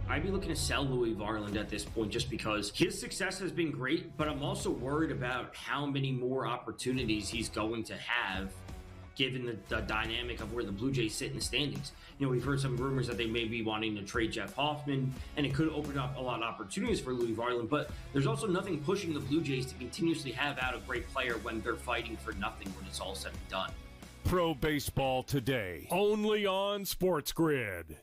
I'd be looking to sell Louis Varland at this point just because his success has been great, but I'm also worried about how many more opportunities he's going to have given the dynamic of where the Blue Jays sit in the standings. We've heard some rumors that they may be wanting to trade Jeff Hoffman, and it could open up a lot of opportunities for Louis Varland, but there's also nothing pushing the Blue Jays to continuously have out a great player when they're fighting for nothing when it's all said and done. Pro Baseball Today, only on SportsGrid.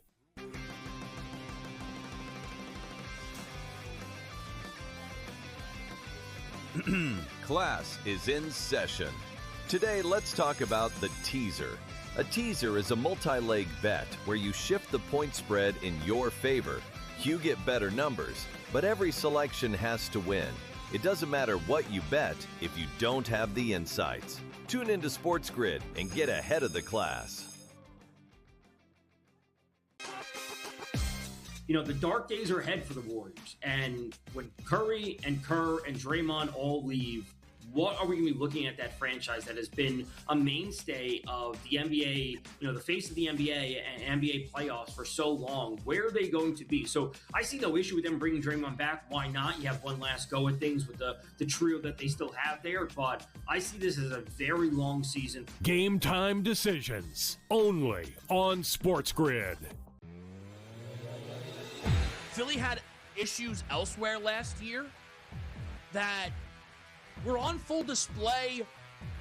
Class is in session. Today, let's talk about the teaser. A teaser is a multi-leg bet where you shift the point spread in your favor. You get better numbers, but every selection has to win. It doesn't matter what you bet if you don't have the insights. Tune into SportsGrid and get ahead of the class. The dark days are ahead for the Warriors. And when Curry and Kerr and Draymond all leave, what are we going to be looking at that franchise that has been a mainstay of the NBA, the face of the NBA and NBA playoffs for so long? Where are they going to be? So I see no issue with them bringing Draymond back. Why not? You have one last go at things with the trio that they still have there. But I see this as a very long season. Game Time Decisions, only on SportsGrid. Philly had issues elsewhere last year that were on full display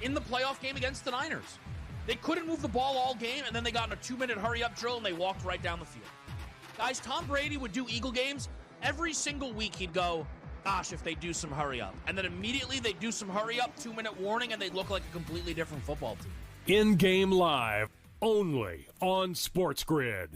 in the playoff game against the Niners. They couldn't move the ball all game, and then they got in a 2-minute hurry-up drill, and they walked right down the field. Guys, Tom Brady would do Eagle games. Every single week he'd go, gosh, if they do some hurry-up. And then immediately they'd do some hurry-up, 2-minute warning, and they'd look like a completely different football team. In-Game Live, only on SportsGrid.